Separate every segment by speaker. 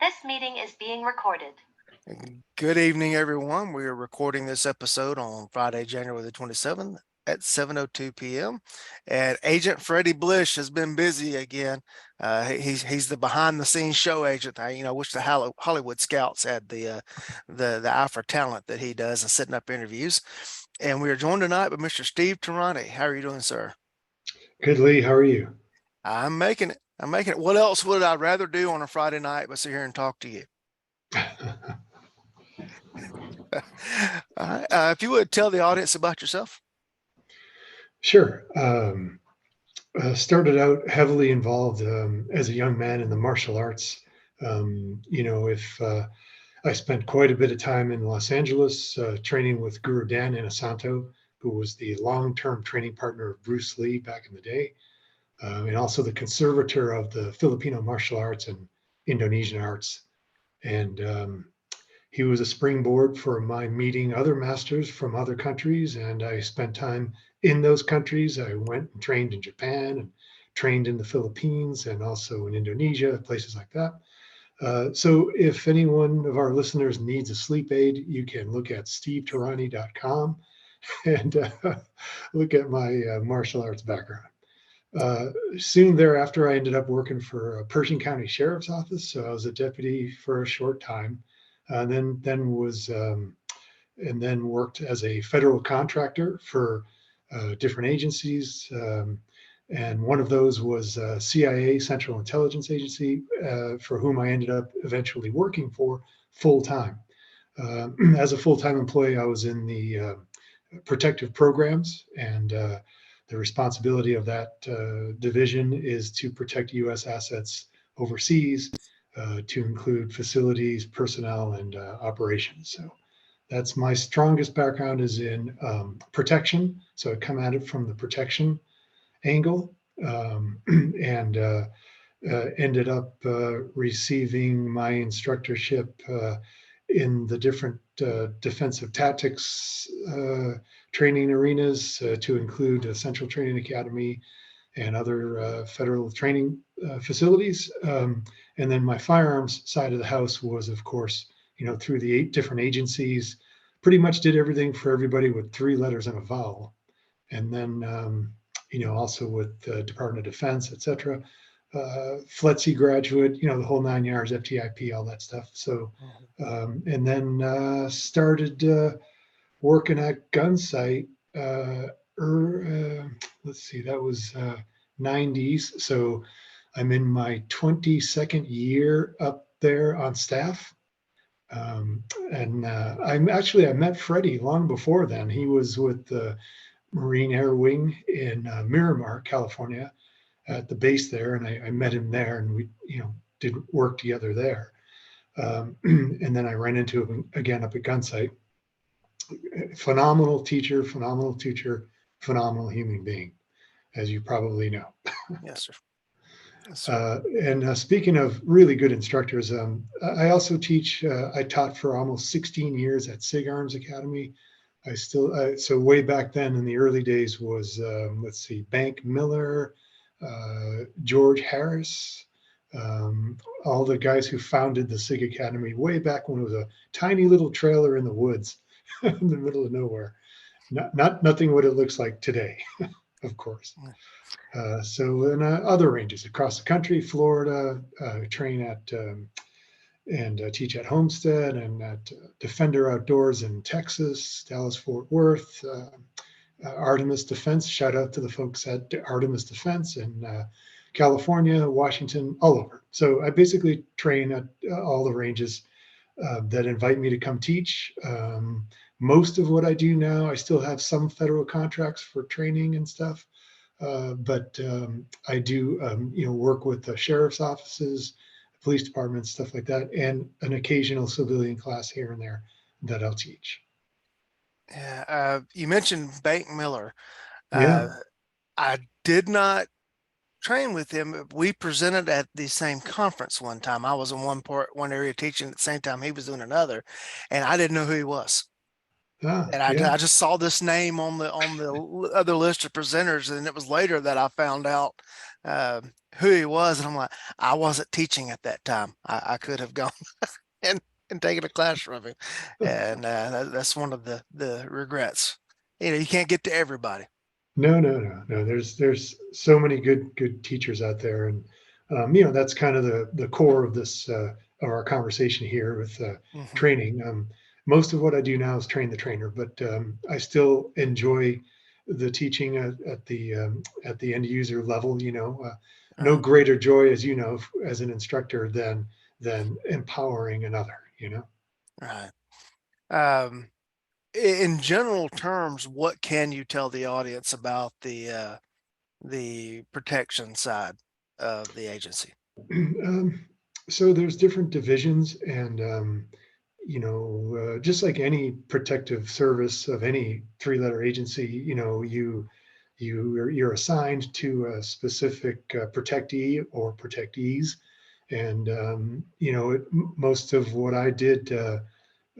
Speaker 1: This meeting is being recorded.
Speaker 2: Good evening, everyone. We are recording this episode on Friday, January the 27th at 7:02 p.m. And Agent Freddie Blish has been busy again. He's the behind the scenes show agent. I wish the Hollywood Scouts had the eye for talent that he does in setting up interviews. And we are joined tonight by Mr. Steve Tarani. How are you doing, sir?
Speaker 3: Good, Lee. How are you?
Speaker 2: I'm making it. What else would I rather do on a Friday night but sit here and talk to you? If you would tell the audience about yourself.
Speaker 3: Sure. Started out heavily involved as a young man in the martial arts. If I spent quite a bit of time in Los Angeles training with Guru Dan Inosanto, who was the long-term training partner of Bruce Lee back in the day, and also the conservator of the Filipino martial arts and Indonesian arts. And he was a springboard for my meeting other masters from other countries, and I spent time in those countries. I went and trained in Japan and trained in the Philippines and also in Indonesia, places like that. So if anyone of our listeners needs a sleep aid, you can look at stevetarani.com and look at my martial arts background. Soon thereafter, I ended up working for a Pershing County Sheriff's Office. So I was a deputy for a short time. Then worked as a federal contractor for different agencies. And one of those was CIA, Central Intelligence Agency, for whom I ended up eventually working for full time. As a full-time employee, I was in the protective programs, and the responsibility of that division is to protect U.S. assets overseas, to include facilities, personnel, and operations. So that's my strongest background is in protection. So I come at it from the protection angle, and ended up receiving my instructorship in the different defensive tactics training arenas, to include a Central Training Academy and other federal training facilities. And then my firearms side of the house was, of course, through the 8 different agencies, pretty much did everything for everybody with 3 letters and a vowel. And then, also with the Department of Defense, et cetera. FLETC graduate, the whole 9 yards, FTIP, all that stuff. So, and then started working at Gunsight. Let's see, that was 90s. So I'm in my 22nd year up there on staff. I met Freddie long before then. He was with the Marine Air Wing in Miramar, California, at the base there, and I met him there, and we, did work together there. And then I ran into him again up at Gunsight. Phenomenal teacher, phenomenal human being, as you probably know.
Speaker 2: Yes, sir.
Speaker 3: And speaking of really good instructors, I also teach. I taught for almost 16 years at SIG Arms Academy. So way back then in the early days was, Bank Miller, George Harris, all the guys who founded the SIG Academy way back when it was a tiny little trailer in the woods in the middle of nowhere. Nothing what it looks like today, of course. So in other ranges across the country, Florida, train at and teach at Homestead and at Defender Outdoors in Texas, Dallas, Fort Worth, Artemis Defense. Shout out to the folks at Artemis Defense in California, Washington, all over. So I basically train at all the ranges that invite me to come teach. Most of what I do now, I still have some federal contracts for training and stuff. But I do, work with the sheriff's offices, police departments, stuff like that, and an occasional civilian class here and there that I'll teach.
Speaker 2: Yeah, you mentioned Bank Miller.
Speaker 3: Yeah.
Speaker 2: I did not train with him. We presented at the same conference one time. I was in one area teaching at the same time he was doing another, and I didn't know who he was. And I just saw this name on the other list of presenters, and it was later that I found out who he was, and I'm like, I wasn't teaching at that time. I could have gone and taken a class from him, and that's one of the regrets. You can't get to everybody.
Speaker 3: No. There's so many good teachers out there, and that's kind of the core of this of our conversation here with
Speaker 2: Mhm.
Speaker 3: training. Most of what I do now is train the trainer, but I still enjoy the teaching at the end user level. No
Speaker 2: Right,
Speaker 3: greater joy, as as an instructor than empowering another.
Speaker 2: right. Um, in general terms, what can you tell the audience about the protection side of the agency?
Speaker 3: um, so there's different divisions, and just like any protective service of any three-letter agency, you're assigned to a specific protectee or protectees, and most of what I did,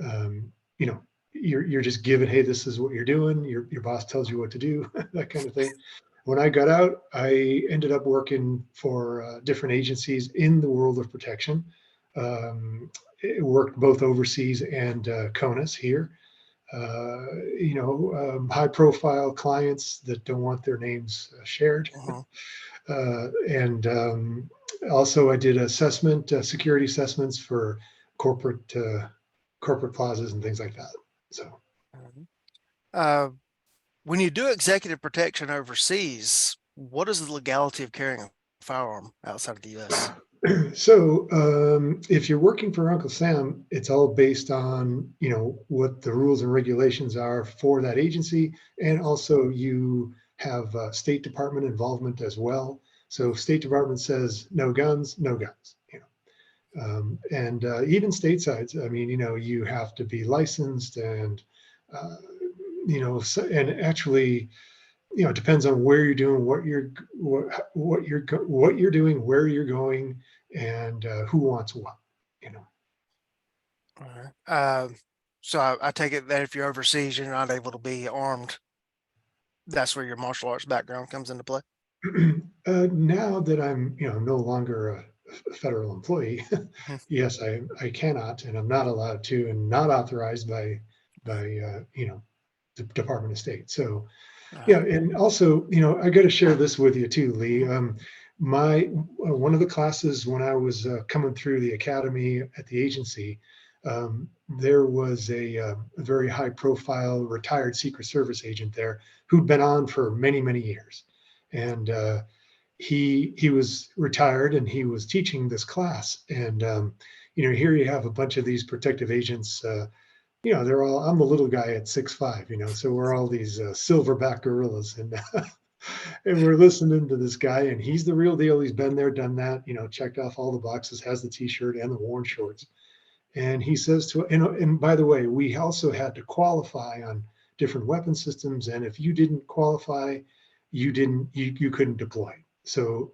Speaker 3: um, you know, you're just given, hey, this is what you're doing. Your boss tells you what to do, that kind of thing. When I got out, I ended up working for different agencies in the world of protection. It worked both overseas and CONUS here. High profile clients that don't want their names shared.
Speaker 2: Mhm.
Speaker 3: And Also, I did security assessments for corporate corporate plazas and things like that. So,
Speaker 2: Mhm. Uh, when you do executive protection overseas, what is the legality of carrying a firearm outside of the U.S.?
Speaker 3: if you're working for Uncle Sam, it's all based on what the rules and regulations are for that agency, and also you have State Department involvement as well. So, if State Department says no guns, no guns. And even stateside, I mean, you have to be licensed, and uh, and actually, it depends on where you're doing, what you're doing, where you're going, and who wants what. You know.
Speaker 2: All right. So I take it that if you're overseas, you're not able to be armed. That's where your martial arts background comes into play.
Speaker 3: Now that I'm, no longer a federal employee,
Speaker 2: Mhm.
Speaker 3: yes, I cannot, and I'm not allowed to, and not authorized by the Department of State. So
Speaker 2: Right.
Speaker 3: yeah, and also, I got to share this with you too, Lee. My One of the classes when I was coming through the academy at the agency, there was a very high-profile retired Secret Service agent there who'd been on for many years, and he was retired and he was teaching this class, and here you have a bunch of these protective agents. They're all, I'm the little guy at 6'5", so we're all these silverback gorillas, and and we're listening to this guy, and he's the real deal. He's been there, done that, checked off all the boxes, has the t-shirt and the worn shorts. And he says and by the way, we also had to qualify on different weapon systems. And if you didn't qualify, you couldn't deploy. So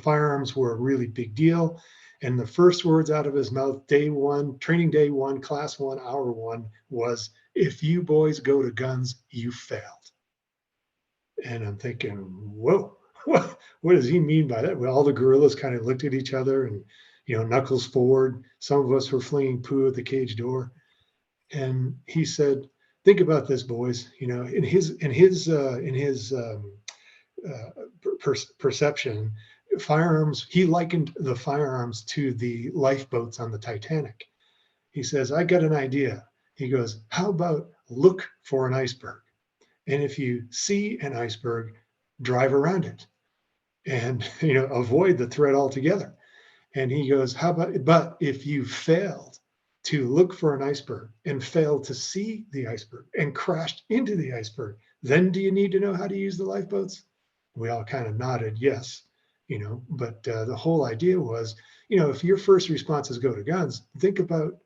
Speaker 3: firearms were a really big deal. And the first words out of his mouth, day one, training day one, class one, hour one, was, if you boys go to guns, you failed. And I'm thinking, whoa, what does he mean by that? Well, all the gorillas kind of looked at each other, and, knuckles forward. Some of us were flinging poo at the cage door. And he said, think about this, boys. In his perception, firearms, he likened the firearms to the lifeboats on the Titanic. He says, I got an idea. He goes, how about look for an iceberg? And if you see an iceberg, drive around it and avoid the threat altogether. And he goes, how about, but if you failed to look for an iceberg and failed to see the iceberg and crashed into the iceberg, then do you need to know how to use the lifeboats? We all kind of nodded yes. But the whole idea was, if your first response is go to guns, think about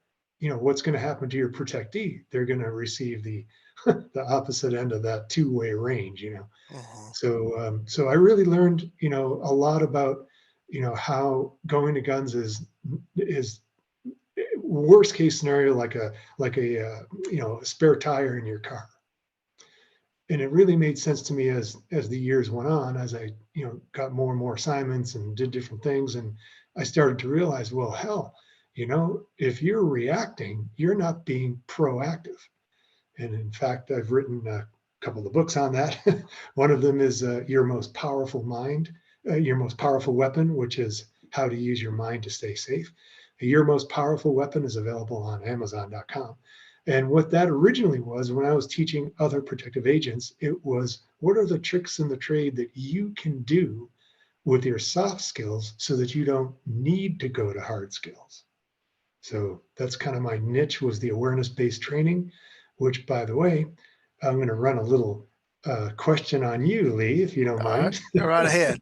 Speaker 3: what's going to happen to your protectee. They're going to receive the the opposite end of that two-way range.
Speaker 2: Mhm.
Speaker 3: So I really learned, a lot about, how going to guns is worst case scenario, like a spare tire in your car. And it really made sense to me as the years went on, as I, got more and more assignments and did different things. And I started to realize, well, hell, if you're reacting, you're not being proactive. And in fact, I've written a couple of books on that. One of them is Your Most Powerful Mind, Your Most Powerful Weapon, which is how to use your mind to stay safe. Your Most Powerful Weapon is available on Amazon.com. And what that originally was, when I was teaching other protective agents, it was, what are the tricks in the trade that you can do with your soft skills so that you don't need to go to hard skills? So that's kind of my niche, was the awareness-based training, which, by the way, I'm going to run a little question on you, Lee, if you don't
Speaker 2: All right,
Speaker 3: mind.
Speaker 2: go right ahead.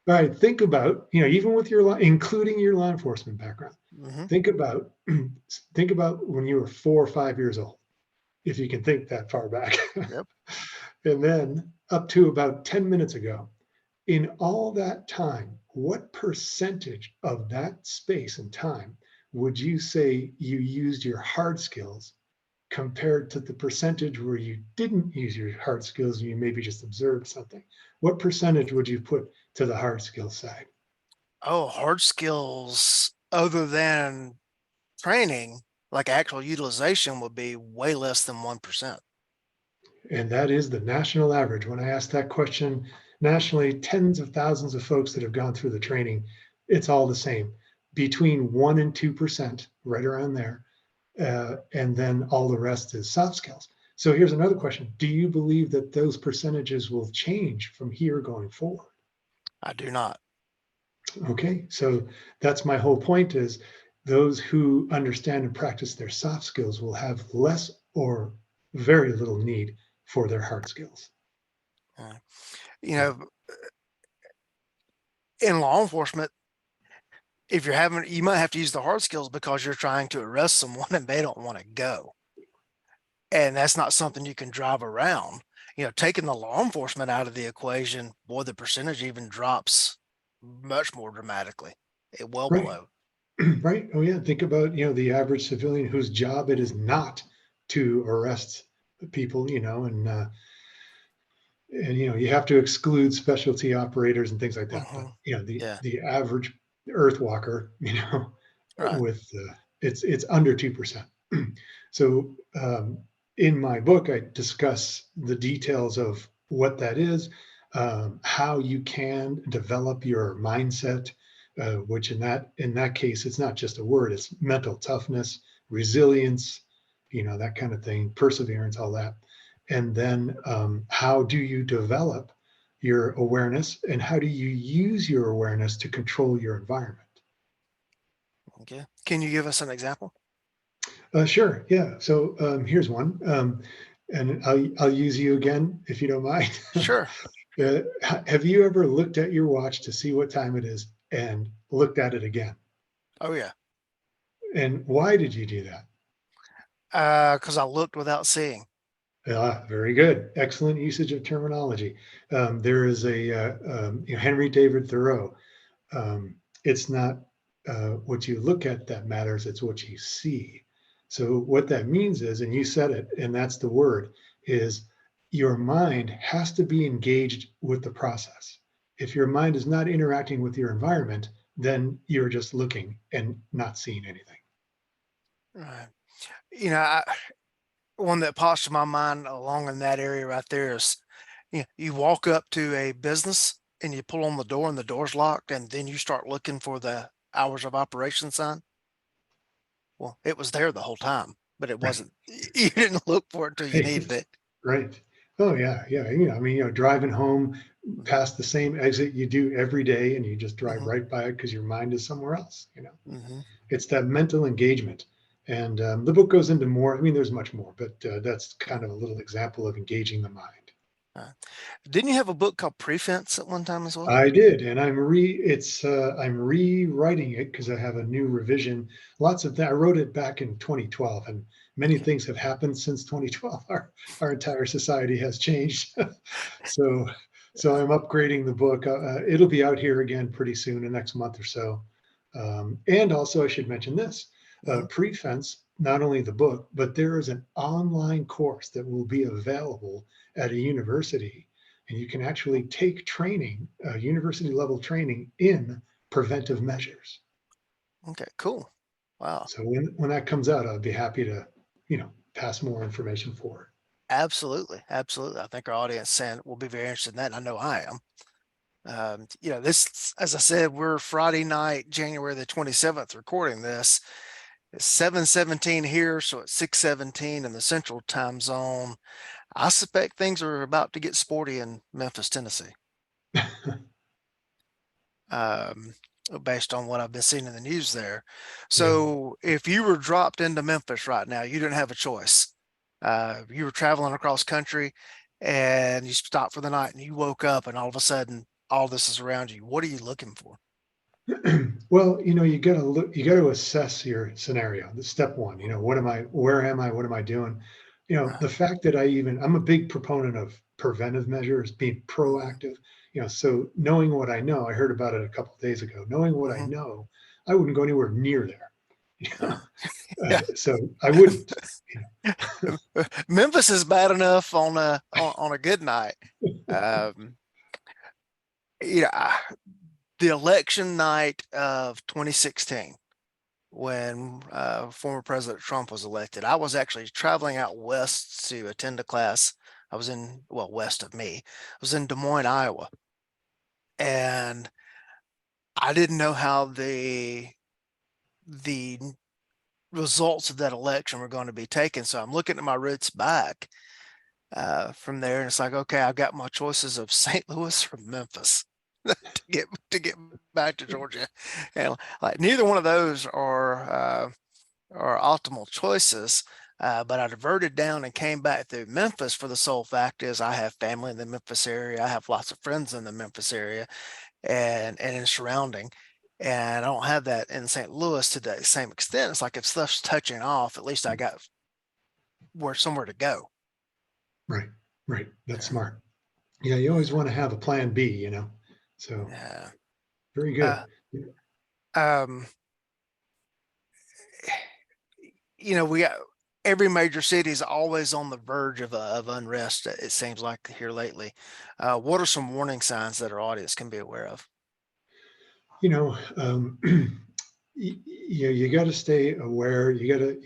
Speaker 3: All right, think about, even with including your law enforcement background,
Speaker 2: Hmm.
Speaker 3: think about think about when you were 4 or 5 years old, if you can think that far back.
Speaker 2: Yep.
Speaker 3: And then up to about 10 minutes ago, in all that time, what percentage of that space and time would you say you used your hard skills compared to the percentage where you didn't use your hard skills and you maybe just observed something? What percentage would you put to the hard skills side?
Speaker 2: Oh, hard skills other than training, like actual utilization, would be way less than 1%.
Speaker 3: And that is the national average. When I asked that question nationally, tens of thousands of folks that have gone through the training, it's all the same, between 1 and 2%, right around there. And then all the rest is soft skills. So here's another question. Do you believe that those percentages will change from here going forward?
Speaker 2: I do not.
Speaker 3: Okay, so that's my whole point, is those who understand and practice their soft skills will have less or very little need for their hard skills.
Speaker 2: Uh, you know, in law enforcement, if you're having, you might have to use the hard skills because you're trying to arrest someone and they don't want to go. And that's not something you can drive around. Taking the law enforcement out of the equation, boy, the percentage even drops much more dramatically. It well
Speaker 3: Right.
Speaker 2: below.
Speaker 3: Right. Oh yeah. Think about, the average civilian whose job it is not to arrest people, and you have to exclude specialty operators and things like that. But
Speaker 2: Hmm.
Speaker 3: the
Speaker 2: Yeah,
Speaker 3: the average earth walker,
Speaker 2: right.
Speaker 3: with it's under 2%. So in my book, I discuss the details of what that is, how you can develop your mindset, which in that case, it's not just a word; it's mental toughness, resilience, that kind of thing, perseverance, all that. And then how do you develop your awareness, and how do you use your awareness to control your environment?
Speaker 2: Okay. Can you give us an example?
Speaker 3: Sure. Yeah. So here's one, and I'll use you again if you don't mind.
Speaker 2: Sure.
Speaker 3: Have you ever looked at your watch to see what time it is and looked at it again?
Speaker 2: Oh yeah.
Speaker 3: And why did you do that?
Speaker 2: Because I looked without seeing.
Speaker 3: Very good. Excellent usage of terminology. There is Henry David Thoreau. It's not what you look at that matters, it's what you see. So, what that means is, and you said it, and that's the word, is your mind has to be engaged with the process. If your mind is not interacting with your environment, then you're just looking and not seeing anything.
Speaker 2: Right. I, one that pops to my mind along in that area right there is, you walk up to a business and you pull on the door and the door's locked, and then you start looking for the hours of operation sign. Well, it was there the whole time, but it wasn't. You didn't look for it till you needed
Speaker 3: Right.
Speaker 2: it.
Speaker 3: Right. Oh yeah, yeah. I mean, driving home past the same exit you do every day, and you just drive
Speaker 2: Mm-hmm.
Speaker 3: right by it because your mind is somewhere else.
Speaker 2: Mm-hmm.
Speaker 3: It's that mental engagement. And the book goes into more. I mean, there's much more, but that's kind of a little example of engaging the mind.
Speaker 2: Didn't you have a book called Prefence at one time as well?
Speaker 3: I did, and I'm rewriting it because I have a new revision. Lots of that. I wrote it back in 2012, and many
Speaker 2: Okay.
Speaker 3: things have happened since 2012. Our entire society has changed. so I'm upgrading the book. It'll be out here again pretty soon, the next month or so. And also, I should mention this:
Speaker 2: Mm-hmm.
Speaker 3: Prefence not only the book, but there is an online course that will be available at a university, and you can actually take training, university level training in preventive measures.
Speaker 2: Okay, cool. Wow.
Speaker 3: So when that comes out, I'd be happy to, pass more information forward.
Speaker 2: Absolutely. Absolutely. I think our audience saying will be very interested in that. And I know I am. This, as I said, we're Friday night, January the 27th, recording this. It's 7:17 here, so it's 6:17 in the central time zone. I suspect things are about to get sporty in Memphis, Tennessee. Um, Based on what I've been seeing in the news there. So if you were dropped into Memphis right now, you didn't have a choice. You were traveling across country and you stopped for the night and you woke up and all of a sudden all this is around you. What are you looking for?
Speaker 3: Well, you got to look, you got to assess your scenario. The step one, where am I? What am I doing? The fact that I'm a big proponent of preventive measures, being proactive, so knowing what I know, I heard about it a couple of days ago, knowing what I
Speaker 2: Mhm.
Speaker 3: know, I wouldn't go anywhere near there.
Speaker 2: Yeah.
Speaker 3: So I wouldn't.
Speaker 2: Memphis is bad enough on a good night. Um, the election night of 2016, when former President Trump was elected, I was actually traveling out west to attend a class. I was west of me. I was in Des Moines, Iowa, and I didn't know how the results of that election were going to be taken. So I'm looking at my roots back from there, and it's like, okay, I've got my choices of St. Louis or Memphis to get back to Georgia, and like neither one of those are optimal choices. But I diverted down and came back through Memphis for the sole fact is I have family in the Memphis area. I have lots of friends in the Memphis area and in surrounding. And I don't have that in St. Louis to the same extent. It's like if stuff's touching off, at least I got somewhere to go.
Speaker 3: Right, right. That's smart. Yeah, you always want to have a plan B. So
Speaker 2: Yeah.
Speaker 3: very
Speaker 2: Uh,
Speaker 3: good.
Speaker 2: um, we got every major city is always on the verge of unrest. It seems like here lately. What are some warning signs that our audience can be aware of?
Speaker 3: You got to stay aware. You got to,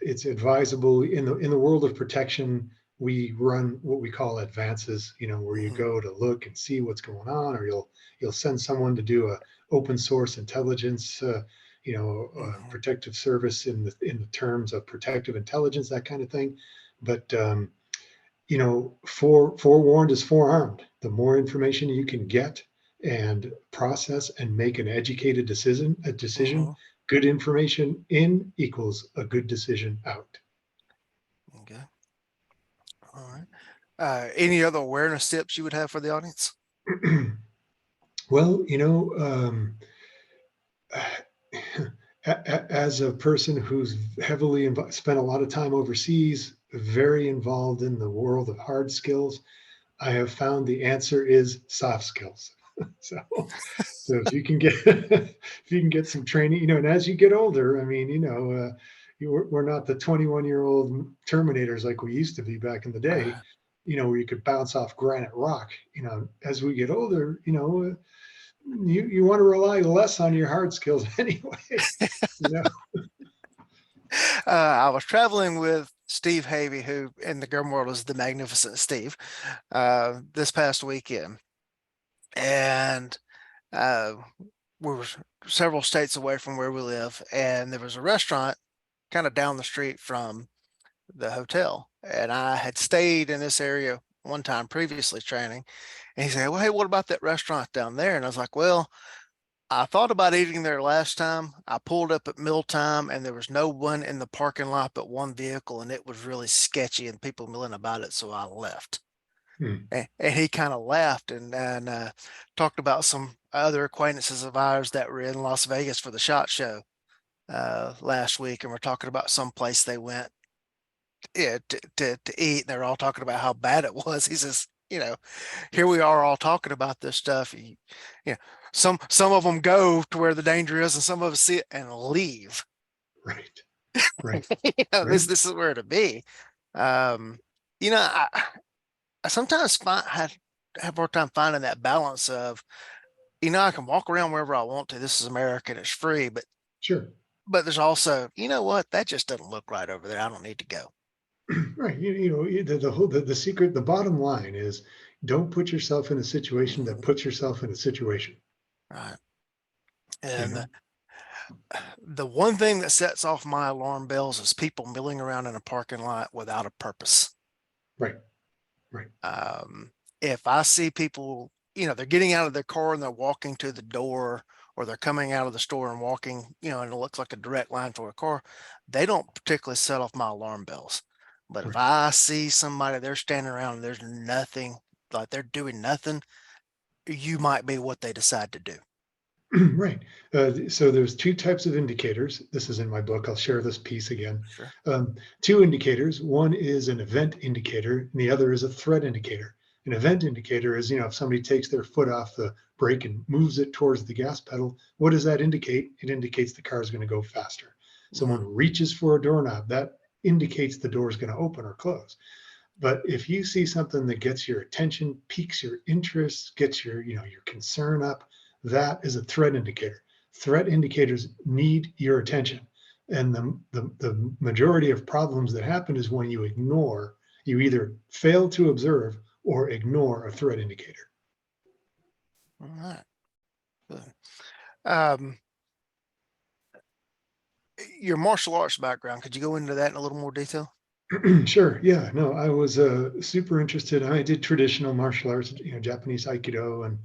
Speaker 3: it's advisable in the world of protection. We run what we call advances, where you
Speaker 2: Mhm.
Speaker 3: go to look and see what's going on, or you'll send someone to do a open source intelligence,
Speaker 2: Mhm.
Speaker 3: protective service in the terms of protective intelligence, that kind of thing. But forewarned is forearmed. The more information you can get and process and make an educated decision,
Speaker 2: Mhm.
Speaker 3: good information in equals a good decision out.
Speaker 2: Okay. All right. Any other awareness tips you would have for the audience?
Speaker 3: Well, as a person who's heavily spent a lot of time overseas, very involved in the world of hard skills, I have found the answer is soft skills. So, so if you can get if you can get some training, and as you get older, I mean, we're not the 21-year-old Terminators like we used to be back in the day, where you could bounce off granite rock. As we get older, you want to rely less on your hard skills anyway. You know.
Speaker 2: I was traveling with Steve Havey, who in the Gurm world is the Magnificent Steve, this past weekend. And uh, we were several states away from where we live. And there was a restaurant kind of down the street from the hotel. And I had stayed in this area one time previously training. And he said, well, hey, what about that restaurant down there? And I was like, well, I thought about eating there last time. I pulled up at mealtime and there was no one in the parking lot but one vehicle, and it was really sketchy and people milling about it. So I left.
Speaker 3: Hmm.
Speaker 2: And he kind of laughed and talked about some other acquaintances of ours that were in Las Vegas for the SHOT Show last week, and we're talking about some place they went to eat. And they're all talking about how bad it was. He says, here we are all talking about this stuff. Some of them go to where the danger is, and some of us see it and leave.
Speaker 3: Right. Right. Right.
Speaker 2: This is where to be. Um, I sometimes have a hard time finding that balance of, I can walk around wherever I want to. This is America and it's free,
Speaker 3: Sure.
Speaker 2: but there's also, you know what, that just doesn't look right over there. I don't need to go.
Speaker 3: Right. The secret, the bottom line is don't put yourself in a situation that
Speaker 2: Mhm.
Speaker 3: puts yourself in a situation.
Speaker 2: Right.
Speaker 3: You
Speaker 2: And
Speaker 3: know?
Speaker 2: the one thing that sets off my alarm bells is people milling around in a parking lot without a purpose.
Speaker 3: Right. Right.
Speaker 2: Um, if I see people, they're getting out of their car and they're walking to the door, or they're coming out of the store and walking, and it looks like a direct line for a car, they don't particularly set off my alarm bells. But if
Speaker 3: Right.
Speaker 2: I see somebody, they're standing around and there's nothing, like they're doing nothing, you might be what they decide to do.
Speaker 3: Right. So there's two types of indicators. This is in my book. I'll share this piece again.
Speaker 2: Sure.
Speaker 3: Two indicators. One is an event indicator, and the other is a threat indicator. An event indicator is, if somebody takes their foot off the brake and moves it towards the gas pedal, what does that indicate? It indicates the car is going to go faster. Someone
Speaker 2: Mhm.
Speaker 3: reaches for a doorknob, that indicates the door is going to open or close. But if you see something that gets your attention, piques your interest, gets your concern up, that is a threat indicator. Threat indicators need your attention. And the majority of problems that happen is when you either fail to observe or ignore a threat indicator.
Speaker 2: All right. Good. Um, your martial arts background, could you go into that in a little more detail?
Speaker 3: Sure. Yeah. No, I was super interested. I did traditional martial arts, Japanese Aikido and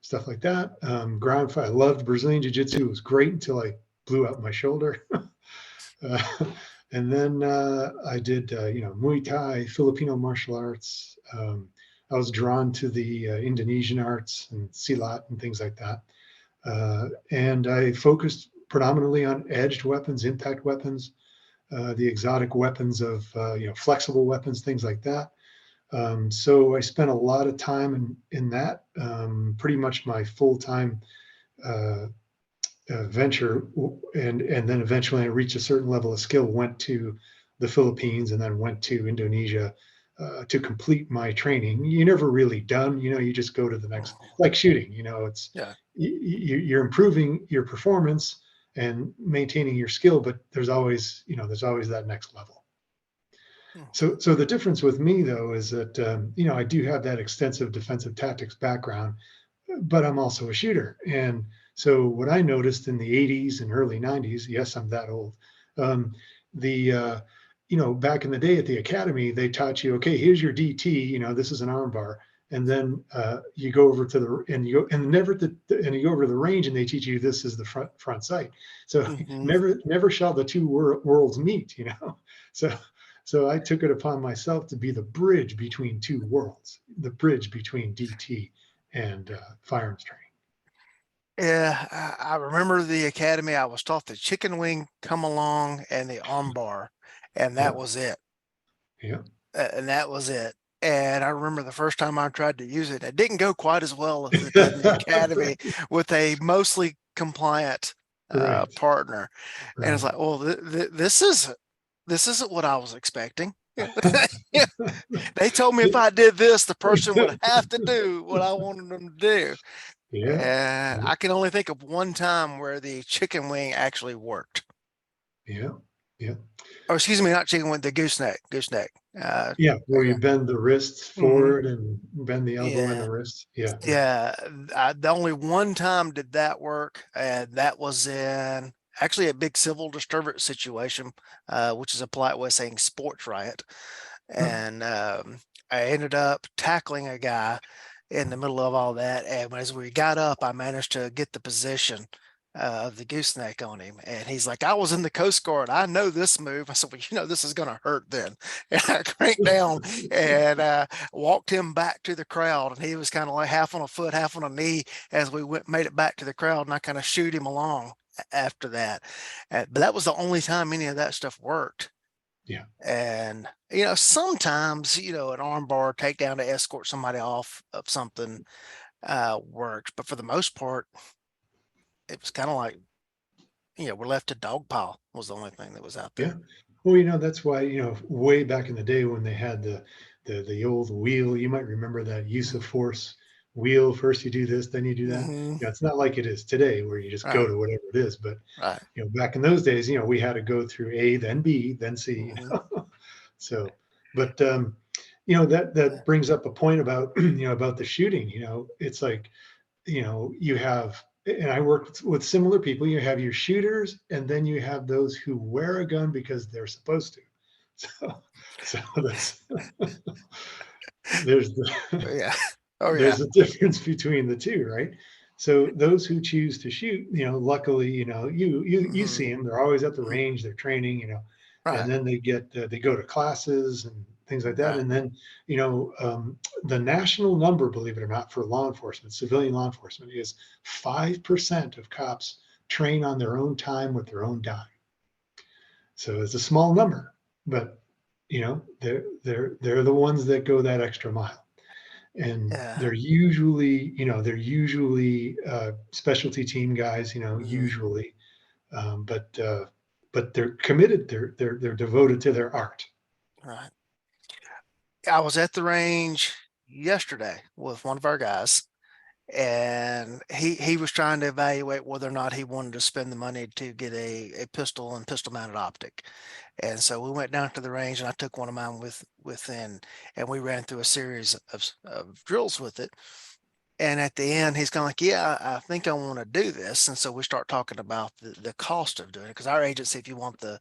Speaker 3: stuff like that. Ground fight. I loved Brazilian Jiu Jitsu. It was great until I blew out my shoulder. uh, and then I did, Muay Thai, Filipino martial arts. I was drawn to the Indonesian arts and Silat and things like that. And I focused predominantly on edged weapons, impact weapons, the exotic weapons of flexible weapons, things like that. So I spent a lot of time in that. Pretty much my full time uh, venture, and then eventually I reached a certain level of skill. Went to the Philippines and then went to Indonesia to complete my training. You're never really done. You just go to the next,
Speaker 2: Mhm.
Speaker 3: like shooting. It's
Speaker 2: Yeah.
Speaker 3: you're improving your performance and maintaining your skill, but there's always that next level.
Speaker 2: Mm.
Speaker 3: So the difference with me though is that I do have that extensive defensive tactics background, but I'm also a shooter. And so what I noticed in the 80s and early 90s, yes, I'm that old. Um, the back in the day at the academy, they taught you, okay, here's your DT. This is an arm bar, and then you go over to the and you go and never the and you go over to the range, and they teach you this is the front sight. So
Speaker 2: Mhm.
Speaker 3: never shall the two worlds meet. So so I took it upon myself to be the bridge between two worlds, the bridge between DT and firearms training.
Speaker 2: Yeah, I remember the academy. I was taught the chicken wing, come along, and the arm bar, and that
Speaker 3: Yeah,
Speaker 2: was it.
Speaker 3: yeah,
Speaker 2: And that was it. And I remember the first time I tried to use it, it didn't go quite as well as it did in the academy with a mostly compliant
Speaker 3: right,
Speaker 2: partner. And it's
Speaker 3: right.
Speaker 2: like, well, this isn't what I was expecting. Yeah. They told me if I did this, the person would have to do what I wanted them to do.
Speaker 3: Yeah,
Speaker 2: And
Speaker 3: yeah,
Speaker 2: I can only think of one time where the chicken wing actually worked.
Speaker 3: yeah, yeah.
Speaker 2: Or excuse me, not chicken wing, the gooseneck.
Speaker 3: Yeah, where you
Speaker 2: Okay.
Speaker 3: bend the wrists
Speaker 2: Mhm.
Speaker 3: forward and bend the elbow and the
Speaker 2: Yeah.
Speaker 3: wrist. Yeah, yeah.
Speaker 2: Yeah. The only one time did that work, and that was in actually a big civil disturbance situation, which is a polite way of saying sports riot.
Speaker 3: Huh.
Speaker 2: And I ended up tackling a guy in the middle of all that. And as we got up, I managed to get the position of the gooseneck on him. And he's like, I was in the Coast Guard. I know this move. I said, well, this is going to hurt then. And I cranked down and walked him back to the crowd. And he was kind of like half on a foot, half on a knee as we made it back to the crowd. And I kind of shoot him along after that. But that was the only time any of that stuff worked.
Speaker 3: Yeah,
Speaker 2: And, sometimes, an armbar takedown to escort somebody off of something works. But for the most part, it was kind of like we're left to dog pile was the only thing that was out
Speaker 3: Yeah.
Speaker 2: there.
Speaker 3: Well, that's why, way back in the day when they had the old wheel, you might remember that use of force wheel. First you do this, then you do that.
Speaker 2: Mm-hmm.
Speaker 3: It's not like it is today where you just go
Speaker 2: Right.
Speaker 3: to whatever it is. But,
Speaker 2: Right.
Speaker 3: back in those days, we had to go through A, then B, then C,
Speaker 2: Mm-hmm.
Speaker 3: So, but, that brings up a point about, about the shooting, it's like, you have, and I work with similar people. You have your shooters, and then you have those who wear a gun because they're supposed to. So, so that's there's the
Speaker 2: Yeah. Oh yeah.
Speaker 3: there's a difference between the two, right? So those who choose to shoot, luckily, you
Speaker 2: Mm-hmm.
Speaker 3: see them. They're always at the
Speaker 2: Mm-hmm.
Speaker 3: range. They're training, and
Speaker 2: Right.
Speaker 3: then they go to classes and things like that.
Speaker 2: Right.
Speaker 3: And then, the national number, believe it or not, for law enforcement, civilian law enforcement, is 5% of cops train on their own time with their own dime. So it's a small number, but they're the ones that go that extra mile, and
Speaker 2: Yeah.
Speaker 3: they're usually specialty team guys,
Speaker 2: Mm-hmm.
Speaker 3: usually, but they're committed. They're devoted to their art.
Speaker 2: Right. I was at the range yesterday with one of our guys, and he was trying to evaluate whether or not he wanted to spend the money to get a pistol and pistol mounted optic. And so we went down to the range, and I took one of mine and we ran through a series of drills with it. And at the end, he's kind of like, yeah, I think I want to do this. And so we start talking about the cost of doing it. Because our agency, if you want the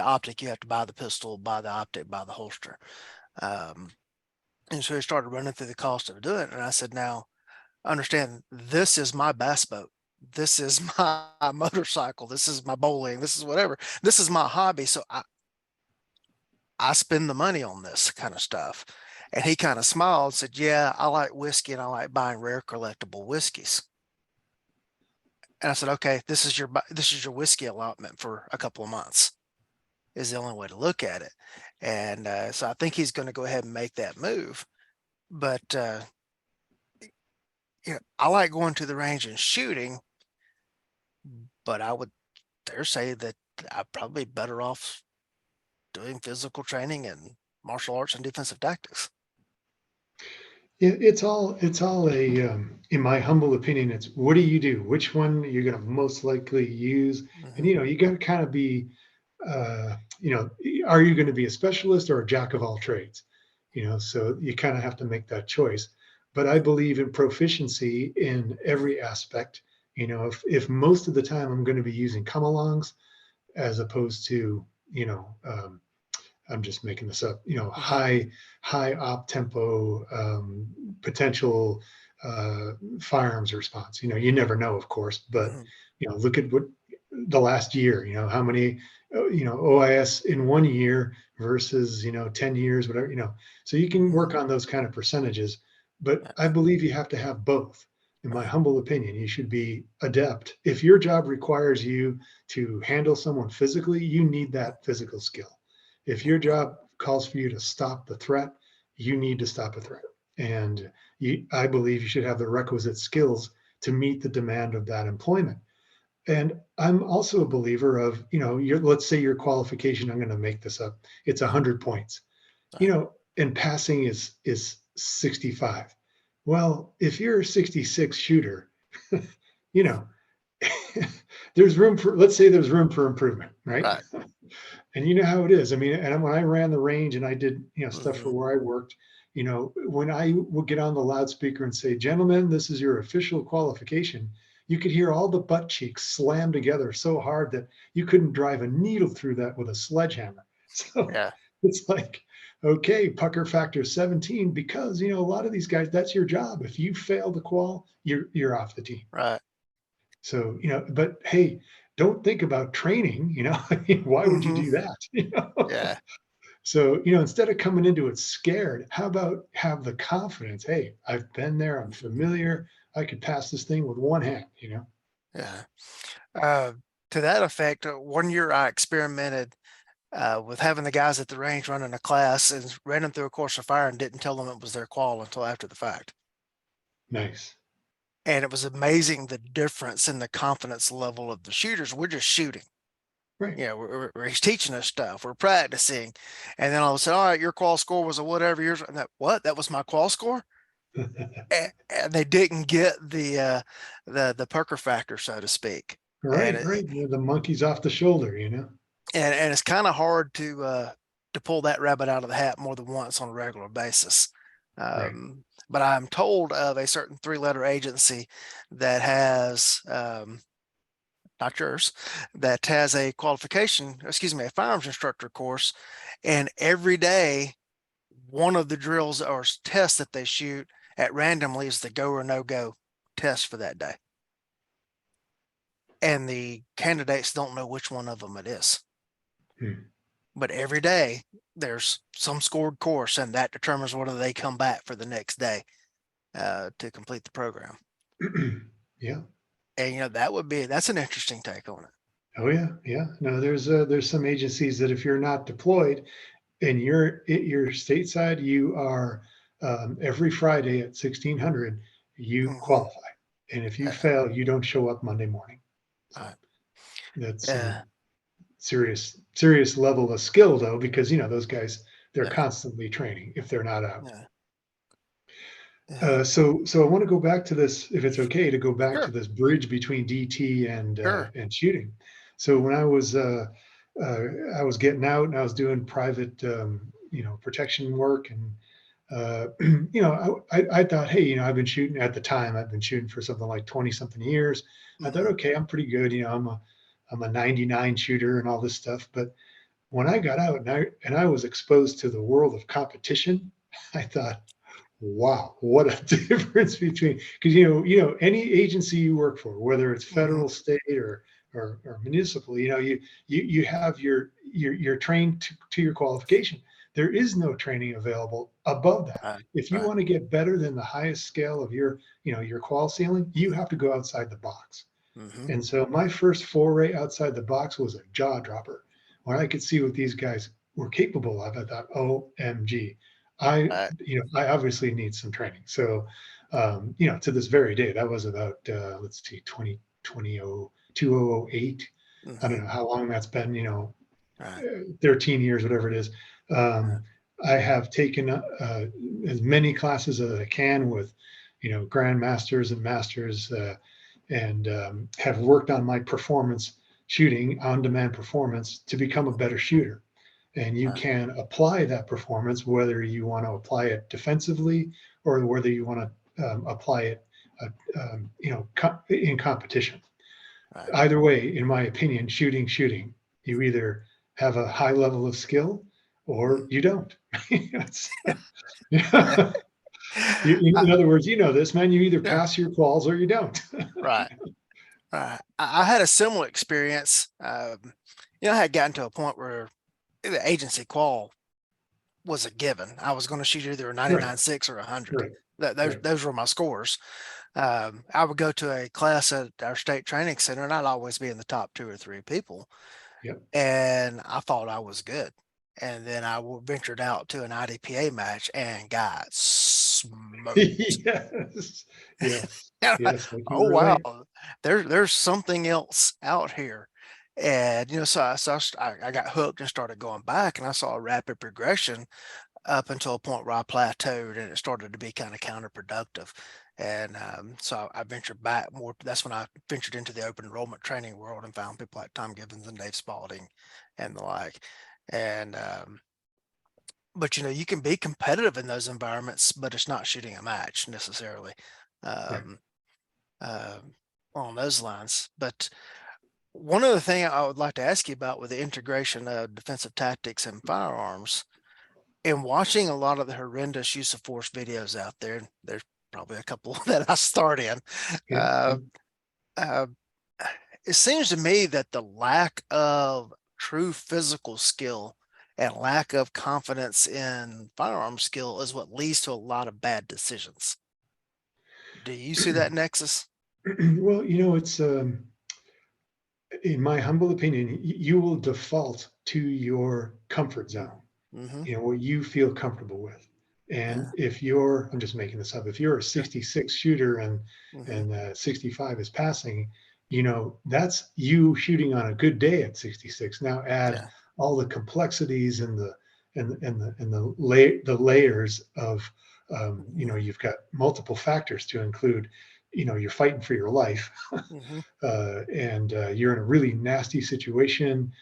Speaker 2: optic, you have to buy the pistol, buy the optic, buy the holster. Um, and so he started running through the cost of doing it. And I said, now, understand, this is my bass boat. This is my motorcycle. This is my bowling. This is whatever. This is my hobby. So I spend the money on this kind of stuff. And he kind of smiled and said, yeah, I like whiskey and I like buying rare collectible whiskeys. And I said, okay, this is your whiskey allotment for a couple of months is the only way to look at it. And so I think he's going to go ahead and make that move. But I like going to the range and shooting, but I would dare say that I'd probably be better off doing physical training and martial arts and defensive tactics.
Speaker 3: Yeah, it's all in my humble opinion, it's what do you do? Which one you're going to most likely use? And
Speaker 2: Mm-hmm.
Speaker 3: you got to kind of be, uh, you know, are you going to be a specialist or a jack of all trades? So you kind of have to make that choice. But I believe in proficiency in every aspect. If most of the time I'm going to be using come-alongs as opposed to, I'm just making this up,
Speaker 2: Mm-hmm.
Speaker 3: high op tempo, potential firearms response. You never know, of course, but
Speaker 2: Mm-hmm.
Speaker 3: look at what the last year. How many OIS in one year versus 10 years, whatever. So you can
Speaker 2: Mm-hmm.
Speaker 3: work on those kind of percentages, but I believe you have to have both. In my humble opinion, you should be adept. If your job requires you to handle someone physically, you need that physical skill. If your job calls for you to stop the threat, you need to stop a threat. And I believe you should have the requisite skills to meet the demand of that employment. And I'm also a believer of, let's say your qualification, I'm going to make this up, it's 100 points, and passing is 65. Well, if you're a 66 shooter, you know, let's say there's room for improvement, right?
Speaker 2: Right.
Speaker 3: And you know how it is. I mean, and when I ran the range and I did, stuff
Speaker 2: Mm-hmm.
Speaker 3: for where I worked, when I would get on the loudspeaker and say, gentlemen, this is your official qualification, you could hear all the butt cheeks slam together so hard that you couldn't drive a needle through that with a sledgehammer. So
Speaker 2: Yeah.
Speaker 3: it's like, okay, pucker factor 17, because, a lot of these guys, that's your job. If you fail the qual, you're off the team.
Speaker 2: Right.
Speaker 3: So, but hey, don't think about training, I mean, why would you
Speaker 2: Mm-hmm.
Speaker 3: do that?
Speaker 2: Yeah.
Speaker 3: So, instead of coming into it scared, how about have the confidence? Hey, I've been there, I'm
Speaker 2: Mm-hmm.
Speaker 3: familiar, I could pass this thing with one hand.
Speaker 2: Yeah. Uh, to that effect, one year I experimented with having the guys at the range running a class and ran them through a course of fire and didn't tell them it was their qual until after the fact.
Speaker 3: Nice.
Speaker 2: And it was amazing the difference in the confidence level of the shooters. We're just shooting.
Speaker 3: Right.
Speaker 2: You know, he's teaching us stuff. We're practicing. And then all of a sudden, all right, your qual score was a whatever yours. And what? That was my qual score? And they didn't get the perker factor, so to speak. And
Speaker 3: Right, right. Yeah, the monkey's off the shoulder, you know?
Speaker 2: and it's kind of hard to pull that rabbit out of the hat more than once on a regular basis.
Speaker 3: Right.
Speaker 2: But I'm told of a certain 3-letter agency that has not yours, that has a qualification, excuse me, a firearms instructor course, and every day one of the drills or tests that they shoot at randomly is the go or no go test for that day. And the candidates don't know which one of them it is. But every day there's some scored course, and that determines whether they come back for the next day to complete the program.
Speaker 3: Yeah.
Speaker 2: And that's an interesting take on it.
Speaker 3: Oh yeah, yeah. No, there's some agencies that if you're not deployed and you're at your stateside, you are every Friday at 1600, you
Speaker 2: Mm-hmm.
Speaker 3: qualify. And if you fail, you don't show up Monday morning. So that's some serious level of skill though, because those guys, they're constantly training if they're not out. So I want to go back to this, if it's okay to go back to
Speaker 2: Sure.
Speaker 3: this bridge between DT and
Speaker 2: Sure.
Speaker 3: shooting. So when I was getting out and I was doing private protection work, and I thought, hey, I've been shooting at the time. I've been shooting for something like 20 something years. I thought, okay, I'm pretty good. I'm a 99 shooter and all this stuff. But when I got out and I was exposed to the world of competition, I thought, wow, what a difference between, because any agency you work for, whether it's federal, state, or municipal, you have you're trained to your qualification. There is no training available above that. If you want to get better than the highest scale of your qual ceiling, you have to go outside the box. And so my first foray outside the box was a jaw dropper. When I could see what these guys were capable of, I thought, OMG, I obviously need some training. So, to this very day, that was about, let's see, 2008. I don't know how long that's been, 13 years, whatever it is. I have taken as many classes as I can with, grandmasters and masters, and have worked on my performance shooting, on-demand performance, to become a better shooter. And you can apply that performance, whether you want to apply it defensively or whether you want to apply it, in competition. Either way, in my opinion, shooting, you either have a high level of skill or you don't. In other words, this, man, you either pass your quals or you don't.
Speaker 2: Right. I had a similar experience. I had gotten to a point where the agency qual was a given. I was going to shoot either a 99.6 or 100. Those were my scores. I would go to a class at our state training center, and I'd always be in the top 2 or 3 people. And I thought I was good. And then I ventured out to an IDPA match and got smoked.
Speaker 3: Yes. Yes.
Speaker 2: Oh wow, there's something else out here. And so I got hooked and started going back, and I saw a rapid progression up until a point where I plateaued, and it started to be kind of counterproductive. And so I ventured back more. That's when I ventured into the open enrollment training world and found people like Tom Gibbons and Dave Spalding and the like. And but you can be competitive in those environments, but it's not shooting a match necessarily. On those lines. But one other thing I would like to ask you about with the integration of defensive tactics and firearms, and watching a lot of the horrendous use of force videos out there, there's probably a couple that I start in. It seems to me that the lack of true physical skill and lack of confidence in firearm skill is what leads to a lot of bad decisions. Do you see that nexus?
Speaker 3: Well, it's in my humble opinion, you will default to your comfort zone, what you feel comfortable with. And
Speaker 2: Yeah.
Speaker 3: if you're, I'm just making this up, if you're a
Speaker 2: Sure.
Speaker 3: 66 shooter and
Speaker 2: Mhm.
Speaker 3: and 65 is passing, that's you shooting on a good day at 66. Now add
Speaker 2: Yeah.
Speaker 3: all the complexities and the layers of
Speaker 2: Mhm.
Speaker 3: you've got multiple factors to include. You're fighting for your life,
Speaker 2: Mhm.
Speaker 3: and you're in a really nasty situation.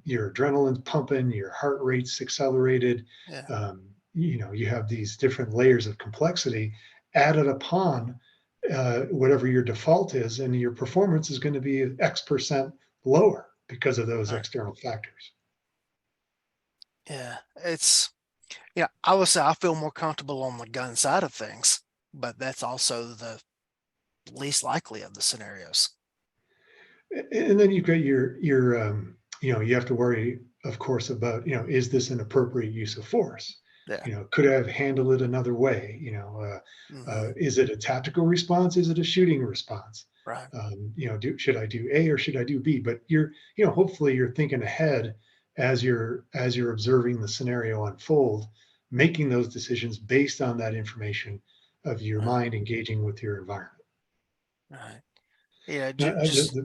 Speaker 3: Your adrenaline's pumping, your heart rate's accelerated.
Speaker 2: Yeah.
Speaker 3: You have these different layers of complexity added upon whatever your default is, and your performance is going to be X% lower because of those
Speaker 2: Right.
Speaker 3: external factors.
Speaker 2: Yeah. I would say I feel more comfortable on the gun side of things, but that's also the least likely of the scenarios.
Speaker 3: And then you've got you have to worry, of course, about, is this an appropriate use of force?
Speaker 2: Yeah.
Speaker 3: Could I have handled it another way?
Speaker 2: Hmm.
Speaker 3: Is it a tactical response? Is it a shooting response?
Speaker 2: Right.
Speaker 3: Should I do A or should I do B? But hopefully you're thinking ahead as you're observing the scenario unfold, making those decisions based on that information of your
Speaker 2: Right.
Speaker 3: mind engaging with your environment.
Speaker 2: Right. Yeah.
Speaker 3: Now,
Speaker 2: Just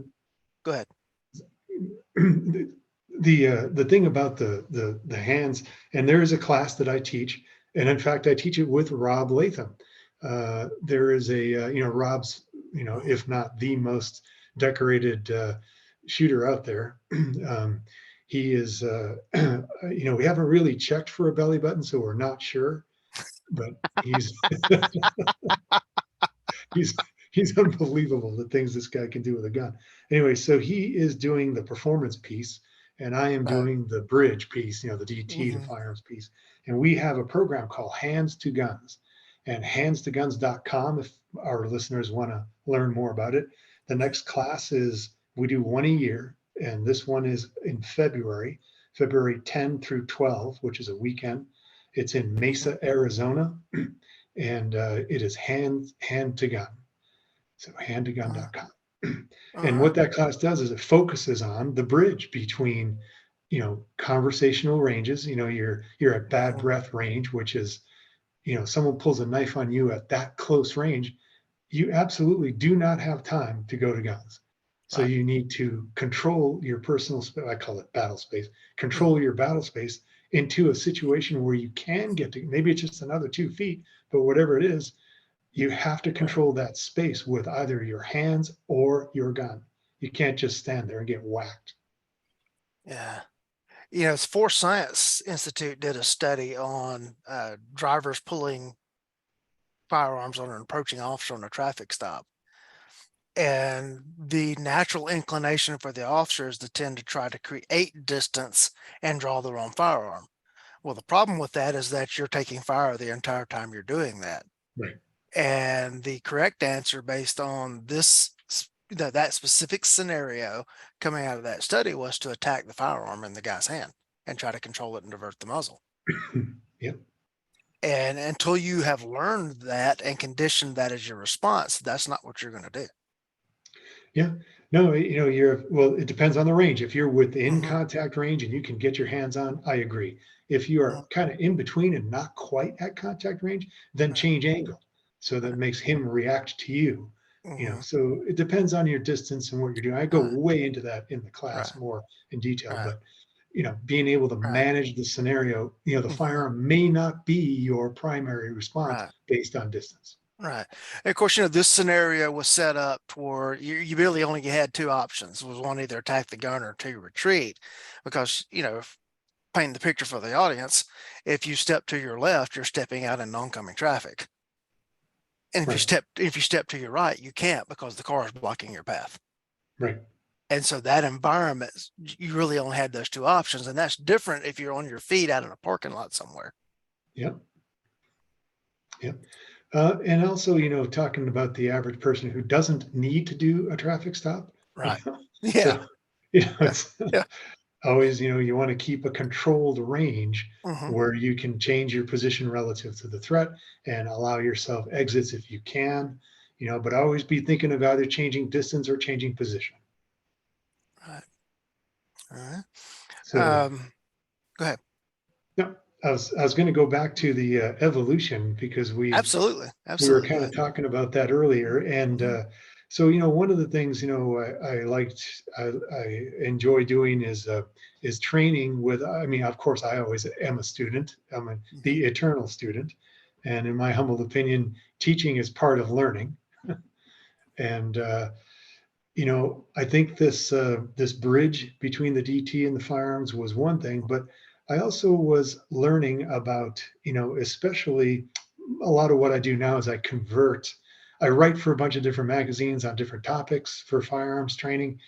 Speaker 2: go ahead.
Speaker 3: the thing about the hands, and there is a class that I teach, and in fact I teach it with Rob Latham. There is Rob's,
Speaker 2: Mhm.
Speaker 3: if not the most decorated shooter out there. He is we haven't really checked for a belly button, so we're not sure, but he's he's he's unbelievable, the things this guy can do with a gun. Anyway, so he is doing the performance piece, and I am
Speaker 2: Right.
Speaker 3: doing the bridge piece, the DT, the
Speaker 2: Hmm.
Speaker 3: firearms piece. And we have a program called Hands to Guns, and handstoguns.com if our listeners want to learn more about it. The next class is, we do one a year, and this one is in February 10 through 12, which is a weekend. It's in
Speaker 2: Hmm.
Speaker 3: Mesa, Arizona, and it is hand to gun. So handtogun.com.
Speaker 2: All
Speaker 3: And
Speaker 2: right.
Speaker 3: what that class does is it focuses on the bridge between, conversational ranges. You're at bad
Speaker 2: Hmm.
Speaker 3: breath range, which is, someone pulls a knife on you at that close range. You absolutely do not have time to go to guns. So
Speaker 2: Right.
Speaker 3: you need to control your personal space. I call it battle space.
Speaker 2: Hmm.
Speaker 3: Control your battle space into a situation where you can get to, maybe it's just another 2 feet, but whatever it is, you have to
Speaker 2: Right.
Speaker 3: control that space with either your hands or your gun. You can't just stand there and get whacked.
Speaker 2: Yeah. It's Force Science Institute did a study on drivers pulling firearms on an approaching officer on a traffic stop. And the natural inclination for the officer is to tend to try to create distance and draw their own firearm. Well, the problem with that is that you're taking fire the entire time you're doing that.
Speaker 3: Right.
Speaker 2: And the correct answer based on that specific scenario coming out of that study was to attack the firearm in the guy's hand and try to control it and divert the muzzle.
Speaker 3: Yep.
Speaker 2: And until you have learned that and conditioned that as your response, that's not what you're going to do.
Speaker 3: Yeah. No, well, it depends on the range. If you're within
Speaker 2: Hmm.
Speaker 3: contact range and you can get your hands on, I agree. If you
Speaker 2: Hmm.
Speaker 3: are kind of in between and not quite at contact range, then
Speaker 2: Right.
Speaker 3: change angle. So that
Speaker 2: Right.
Speaker 3: makes him react to you.
Speaker 2: Hmm.
Speaker 3: So it depends on your distance and what you're doing. I go
Speaker 2: Right.
Speaker 3: way into that in the class
Speaker 2: Right.
Speaker 3: more in detail,
Speaker 2: Right.
Speaker 3: but being able to
Speaker 2: Right.
Speaker 3: manage the scenario, the
Speaker 2: Hmm.
Speaker 3: firearm may not be your primary response
Speaker 2: Right.
Speaker 3: based on distance.
Speaker 2: Right. And of course, this scenario was set up where you really only had two options. Was one, either attack the gun or two, retreat. Because, painting the picture for the audience, if you step to your left, you're stepping out in oncoming traffic. And
Speaker 3: Right.
Speaker 2: if you step to your right, you can't because the car is blocking your path.
Speaker 3: Right.
Speaker 2: And so that environment, you really only had those two options. And that's different if you're on your feet out in a parking lot somewhere.
Speaker 3: Yep. Yep. And also, talking about the average person who doesn't need to do a traffic stop,
Speaker 2: Right.
Speaker 3: so,
Speaker 2: Yeah. Yeah.
Speaker 3: it's
Speaker 2: Yeah.
Speaker 3: always, you want to keep a controlled range
Speaker 2: Hmm.
Speaker 3: where you can change your position relative to the threat and allow yourself exits if you can, but always be thinking of either changing distance or changing position.
Speaker 2: Right. All right.
Speaker 3: So,
Speaker 2: Go ahead.
Speaker 3: no, I was going to go back to the evolution because
Speaker 2: Absolutely.
Speaker 3: we were
Speaker 2: Absolutely. Go
Speaker 3: kind of
Speaker 2: ahead.
Speaker 3: talking about that earlier. And
Speaker 2: Mhm.
Speaker 3: so, one of the things, I liked, I enjoy doing is training with, I mean, of course, I always am a student.
Speaker 2: Mhm.
Speaker 3: The eternal student. And in my humble opinion, teaching is part of learning. And, I think this bridge between the DT and the firearms was one thing, but I also was learning about, especially a lot of what I do now is I convert. I write for a bunch of different magazines on different topics for firearms training,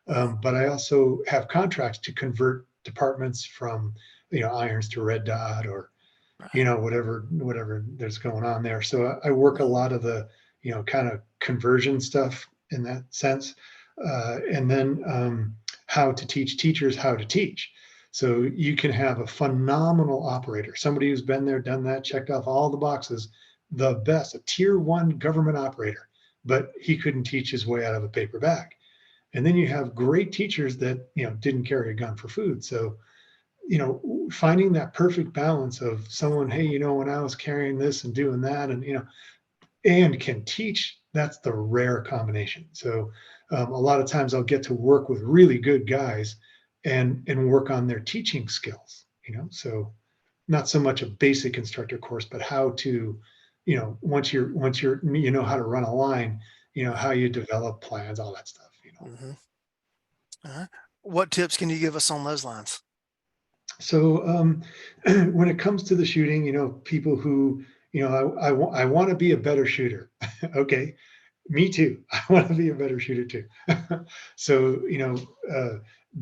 Speaker 2: Mhm.
Speaker 3: but I also have contracts to convert departments from, irons to red dot or
Speaker 2: Right.
Speaker 3: whatever there's going on there. So I work a
Speaker 2: Mhm.
Speaker 3: lot of the, kind of conversion stuff in that sense. And then how to teach teachers how to teach. So you can have a phenomenal operator, somebody who's been there, done that, checked off all the boxes, the best, a tier one government operator, but he couldn't teach his way out of a paper bag. And then you have great teachers that, didn't carry a gun for food. So finding that perfect balance of someone, hey, when I was carrying this and doing that, and and can teach, that's the rare combination. So a lot of times I'll get to work with really good guys and work on their teaching skills. So not so much a basic instructor course, but how to, once you're how to run a line, how you develop plans, all that stuff.
Speaker 2: Mhm. Uh-huh. What tips can you give us on those lines?
Speaker 3: So when it comes to the shooting, people who, I want to be a better shooter. Okay, me too. I want to be a better shooter too. So,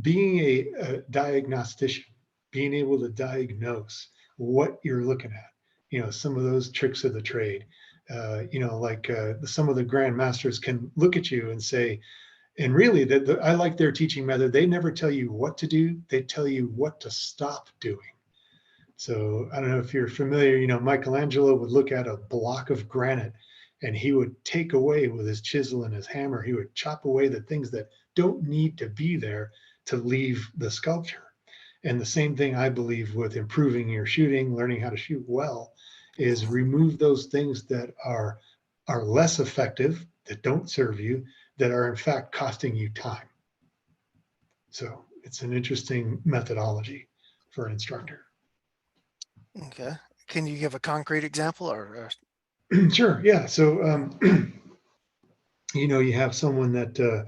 Speaker 3: being a diagnostician, being able to diagnose what you're looking at, some of those tricks of the trade, like some of the grandmasters can look at you and say, and really, I like their teaching method. They never tell you what to do; they tell you what to stop doing. So I don't know if you're familiar. Michelangelo would look at a block of granite, and he would take away with his chisel and his hammer. He would chop away the things that don't need to be there to leave the sculpture. And the same thing I believe with improving your shooting, learning how to shoot well, is
Speaker 2: Mhm.
Speaker 3: remove those things that are less effective, that don't serve you, that are in fact costing you time. So it's an interesting methodology for an instructor.
Speaker 2: Okay. Can you give a concrete example or
Speaker 3: Sure, yeah. So you have someone that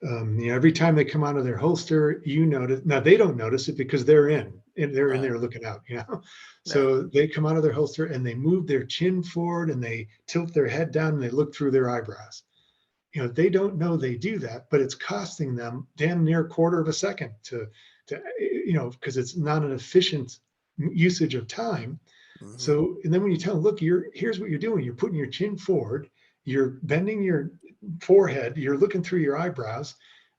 Speaker 3: every time they come out of their holster, you notice. Now they don't notice it because they're in
Speaker 2: right?
Speaker 3: there looking out.
Speaker 2: Yeah.
Speaker 3: So they come out of their holster and they move their chin forward and they tilt their head down and they look through their eyebrows. They don't know they do that, but it's costing them damn near a quarter of a second to because it's not an efficient usage of time.
Speaker 2: Mhm.
Speaker 3: So, and then when you tell them, look, here's what you're doing. You're putting your chin forward, you're bending your forehead, you're looking through your eyebrows.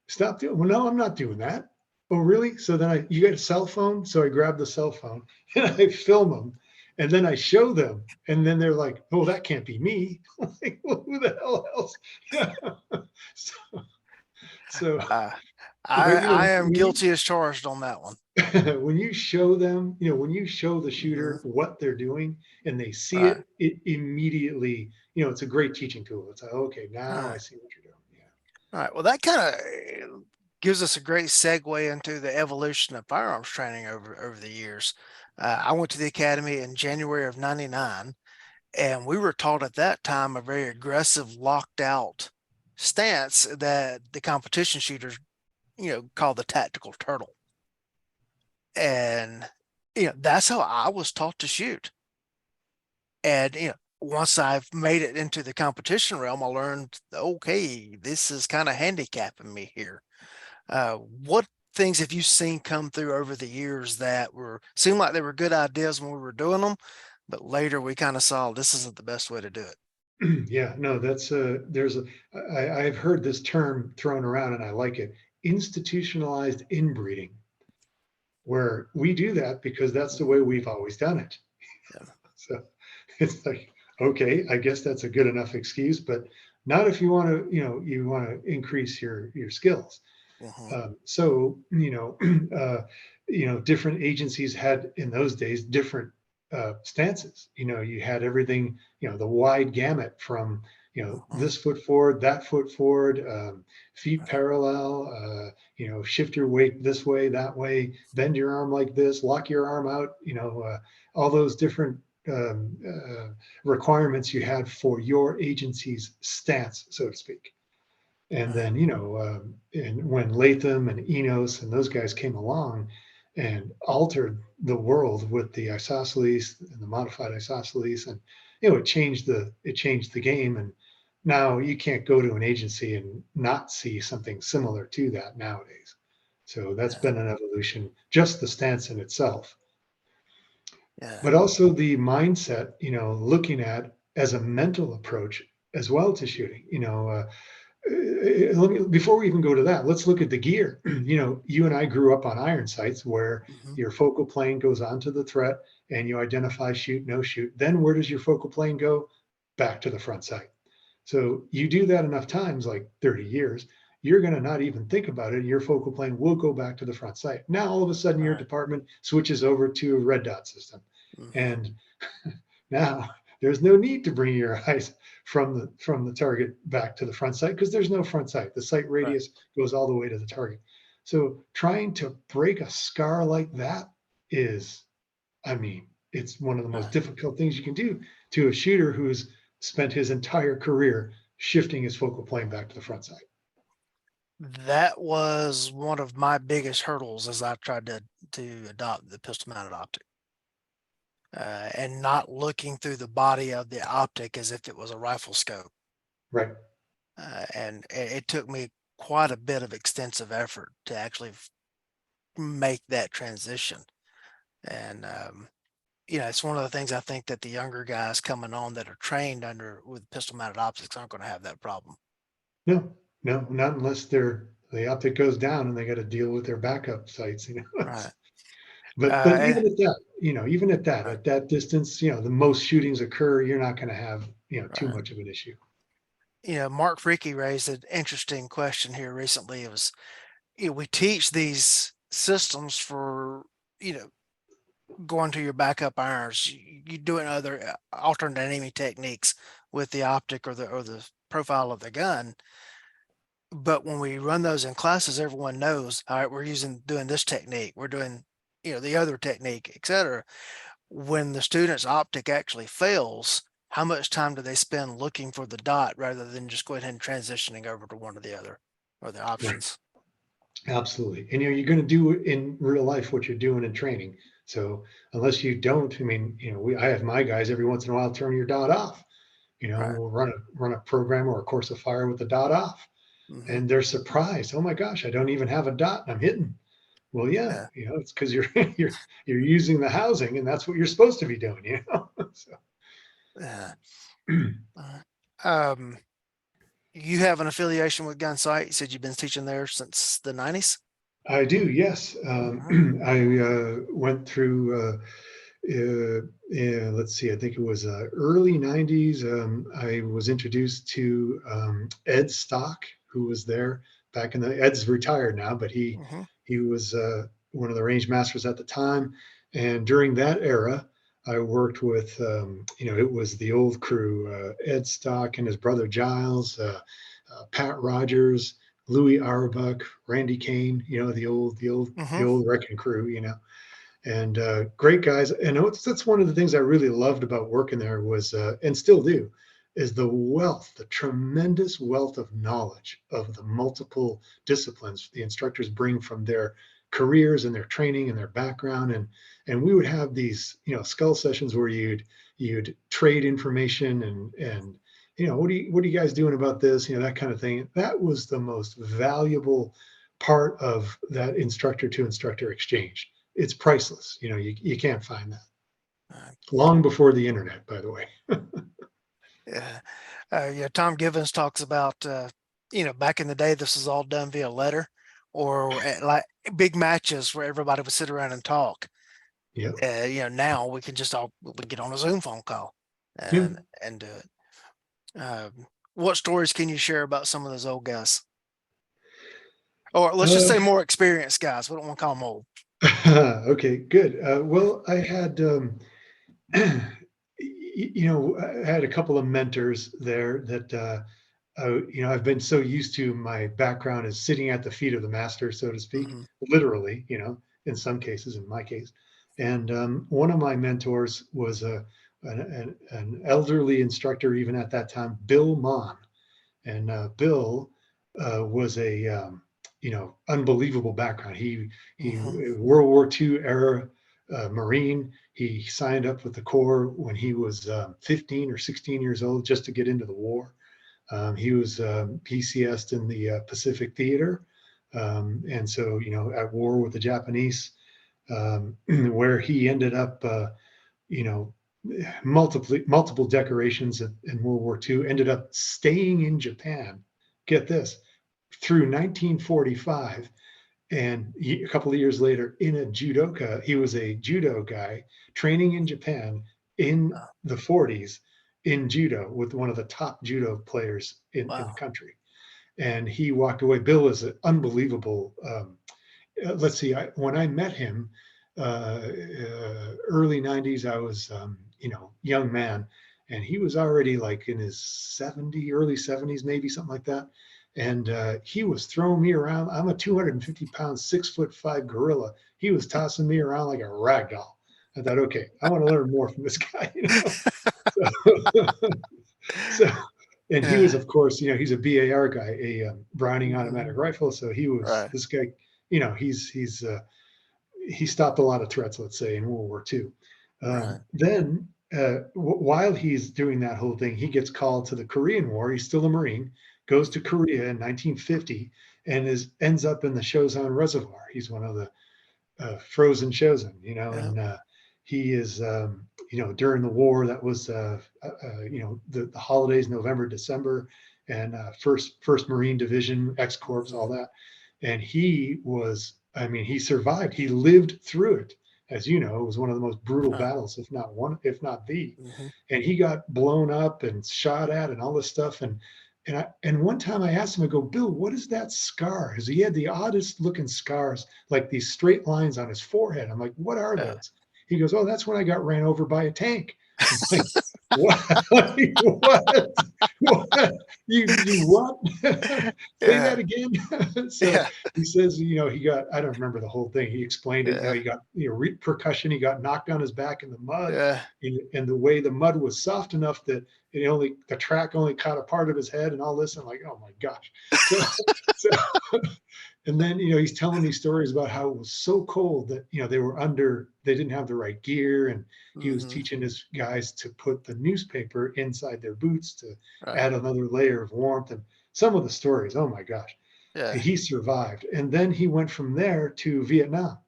Speaker 3: Stop doing. Well, no, I'm not doing that. Oh, really? So then you got a cell phone. So I grab the cell phone and I film them, and then I show them, and then they're like, "Oh, that can't be me." I'm like, well, who the hell else? Yeah. So, so,
Speaker 2: Uh, I
Speaker 3: but
Speaker 2: I am guilty as charged on that one.
Speaker 3: when you show them, when you show the
Speaker 2: Mhm.
Speaker 3: shooter what they're doing and they see
Speaker 2: Right.
Speaker 3: it immediately, it's a great teaching tool. It's like, okay, now I
Speaker 2: Right.
Speaker 3: see what you're doing.
Speaker 2: All right. Well, that kind of gives us a great segue into the evolution of firearms training over the years. I went to the academy in January of '99, and we were taught at that time a very aggressive, locked out stance that the competition shooters, call the tactical turtle. And that's how I was taught to shoot. And once I've made it into the competition realm, I learned, okay, this is kind of handicapping me here. What things have you seen come through over the years that seemed like they were good ideas when we were doing them, but later we kind of saw this isn't the best way to do it?
Speaker 3: Yeah. Yeah, no, I've heard this term thrown around and I like it. Institutionalized inbreeding, where we do that because that's the
Speaker 2: Mhm.
Speaker 3: way we've always done it.
Speaker 2: Yeah.
Speaker 3: So it's like, okay, I guess that's a good enough excuse, but not if you want to, you want to increase your skills.
Speaker 2: Mhm.
Speaker 3: So, different agencies had in those days different stances. You had everything, the wide gamut from,
Speaker 2: Mhm.
Speaker 3: this foot forward, that foot forward, feet
Speaker 2: Right.
Speaker 3: parallel, shift your weight this way, that way, bend your arm like this, lock your arm out, all those different um, uh, requirements you had for your agency's stance, so to speak. And
Speaker 2: Right.
Speaker 3: then, and when Latham and Enos and those guys came along and altered the world with the isosceles and the modified isosceles, and it changed the game. And now you can't go to an agency and not see something similar to that nowadays. So that's
Speaker 2: Yeah.
Speaker 3: been an evolution, just the stance in itself,
Speaker 2: Yeah.
Speaker 3: but also the mindset, looking at as a mental approach as well to shooting. Before we even go to that, let's look at the gear. You and I grew up on iron sights where
Speaker 2: Mhm.
Speaker 3: your focal plane goes onto the threat and you identify shoot, no shoot. Then where does your focal plane go? Back to the front sight. So you do that enough times, like 30 years, you're going to not even think about it. Your focal plane will go back to the front sight. Now, all of a sudden, your
Speaker 2: Right.
Speaker 3: department switches over to a red dot system.
Speaker 2: Mhm.
Speaker 3: And now there's no need to bring your eyes from the target back to the front sight because there's no front sight. The sight
Speaker 2: Right.
Speaker 3: radius goes all the way to the target. So trying to break a scar like that is, I mean, it's one of the most
Speaker 2: Right.
Speaker 3: difficult things you can do to a shooter who's spent his entire career shifting his focal plane back to the front sight.
Speaker 2: That was one of my biggest hurdles as I tried to adopt the pistol mounted optic. And not looking through the body of the optic as if it was a rifle scope.
Speaker 3: Right.
Speaker 2: And it took me quite a bit of extensive effort to actually make that transition. And, it's one of the things I think that the younger guys coming on that are trained under with pistol mounted optics aren't going to have that problem.
Speaker 3: No, no, not unless the optic goes down and they got to deal with their backup sights.
Speaker 2: Right.
Speaker 3: But
Speaker 2: Uh,
Speaker 3: even at that,
Speaker 2: right.
Speaker 3: at that distance, the most shootings occur. You're not going to have too
Speaker 2: Right.
Speaker 3: much of an issue.
Speaker 2: Mark Freaky raised an interesting question here recently. It was, we teach these systems for, going to your backup irons, you doing other alternate aiming techniques with the optic or the profile of the gun. But when we run those in classes, everyone knows, all right, we're doing this technique, we're doing, the other technique, etc. When the student's optic actually fails, how much time do they spend looking for the dot rather than just go ahead and transitioning over to one or the other or the
Speaker 3: Right.
Speaker 2: options?
Speaker 3: Absolutely. And you're going to do in real life what you're doing in training. So unless you don't, I mean, I have my guys every once in a while turn your dot off.
Speaker 2: Right.
Speaker 3: We'll run a program or a course of fire with the dot off,
Speaker 2: Hmm.
Speaker 3: and they're surprised. Oh my gosh, I don't even have a dot and I'm hitting. Well, yeah,
Speaker 2: Yeah.
Speaker 3: it's because you're you're using the housing, and that's what you're supposed to be doing. So,
Speaker 2: Yeah. Um, You have an affiliation with Gunsight. You said you've been teaching there since the 90s?
Speaker 3: I do, yes.
Speaker 2: Mhm.
Speaker 3: I went through. Let's see. I think it was early '90s. I was introduced to Ed Stock, who was there back in the. Ed's retired now, but he
Speaker 2: Mhm.
Speaker 3: he was one of the range masters at the time. And during that era, I worked with. It was the old crew: Ed Stock and his brother Giles, Pat Rogers, Louis Auerbach, Randy Kane. The
Speaker 2: Mhm.
Speaker 3: old wrecking crew. And great guys. And that's one of the things I really loved about working there was, and still do, is the tremendous wealth of knowledge of the multiple disciplines the instructors bring from their careers and their training and their background. And we would have these, skull sessions where you'd trade information and what are you guys doing about this? That kind of thing. That was the most valuable part of that instructor to instructor exchange. It's priceless. You can't find that.
Speaker 2: Uh,
Speaker 3: Long before the internet, by the way.
Speaker 2: yeah. Tom Givens talks about, back in the day, this was all done via letter or at like big matches where everybody would sit around and talk.
Speaker 3: Yeah.
Speaker 2: Now we get on a Zoom phone call
Speaker 3: Yeah.
Speaker 2: and do it. What stories can you share about some of those old guys? Or let's just
Speaker 3: Uh,
Speaker 2: say more experienced guys. We don't want to call them old.
Speaker 3: okay, good. Well, I had, I had a couple of mentors there that, I've been so used to my background is sitting at the feet of the master, so to speak,
Speaker 2: Hmm.
Speaker 3: literally, in some cases, in my case. And one of my mentors was an elderly instructor, even at that time, Bill Mon. And Bill was a unbelievable background. He
Speaker 2: Hmm.
Speaker 3: World War II era Marine. He signed up with the Corps when he was 15 or 16 years old just to get into the war. He was PCSed in the Pacific Theater, and so at war with the Japanese, where he ended up, you know, multiple decorations in World War II. Ended up staying in Japan. Get this, through 1945, and a couple of years later, in a judoka, he was a judo guy training in Japan in
Speaker 2: Oh,
Speaker 3: the 40s in judo with one of the top judo players in the
Speaker 2: wow.
Speaker 3: country. And he walked away. Bill is an unbelievable. Let's see, when I met him, early 90s, I was, young man, and he was already like in his early 70s, maybe something like that. And he was throwing me around. I'm a 250 pound, 6'5" gorilla. He was tossing me around like a rag doll. I thought, okay, I want to learn more from this guy. So, so, and he was,
Speaker 2: Yeah.
Speaker 3: of course, he's a BAR guy, a Browning automatic
Speaker 2: Hmm.
Speaker 3: rifle. So he was
Speaker 2: Right.
Speaker 3: this guy. He stopped a lot of threats, let's say, in World War II.
Speaker 2: Right.
Speaker 3: Then, while he's doing that whole thing, he gets called to the Korean War. He's still a Marine, goes to Korea in 1950, and ends up in the Shozan Reservoir. He's one of the frozen Shozan,
Speaker 2: Yeah.
Speaker 3: and he is, during the war, that was, the holidays, November, December, and first Marine Division, X Corps,
Speaker 2: Hmm.
Speaker 3: all that. And he was, I mean, he survived. He lived through it. As you know, it was one of the most brutal
Speaker 2: Right.
Speaker 3: battles, if not one, if not the.
Speaker 2: Hmm.
Speaker 3: And he got blown up and shot at and all this stuff. And one time I asked him, I go, Bill, what is that scar? Because he had the oddest looking scars, like these straight lines on his forehead. I'm like, what are
Speaker 2: Yeah.
Speaker 3: those? He goes, oh, that's when I got ran over by a tank. I'm like, what? What? What? You what? Say that
Speaker 2: Yeah.
Speaker 3: again. So
Speaker 2: Yeah.
Speaker 3: he says, he got, I don't remember the whole thing. He explained it,
Speaker 2: Yeah.
Speaker 3: he got, repercussion. He got knocked on his back in the mud.
Speaker 2: Yeah.
Speaker 3: And the way the mud was soft enough that the track only caught a part of his head and all this. I'm like, oh my gosh. So, so and then, he's telling me stories about how it was so cold that, they didn't have the right gear. And he was
Speaker 2: Hmm.
Speaker 3: teaching his guys to put the newspaper inside their boots to
Speaker 2: Right.
Speaker 3: add another layer of warmth. And some of the stories, oh my gosh,
Speaker 2: Yeah.
Speaker 3: he survived. And then he went from there to Vietnam.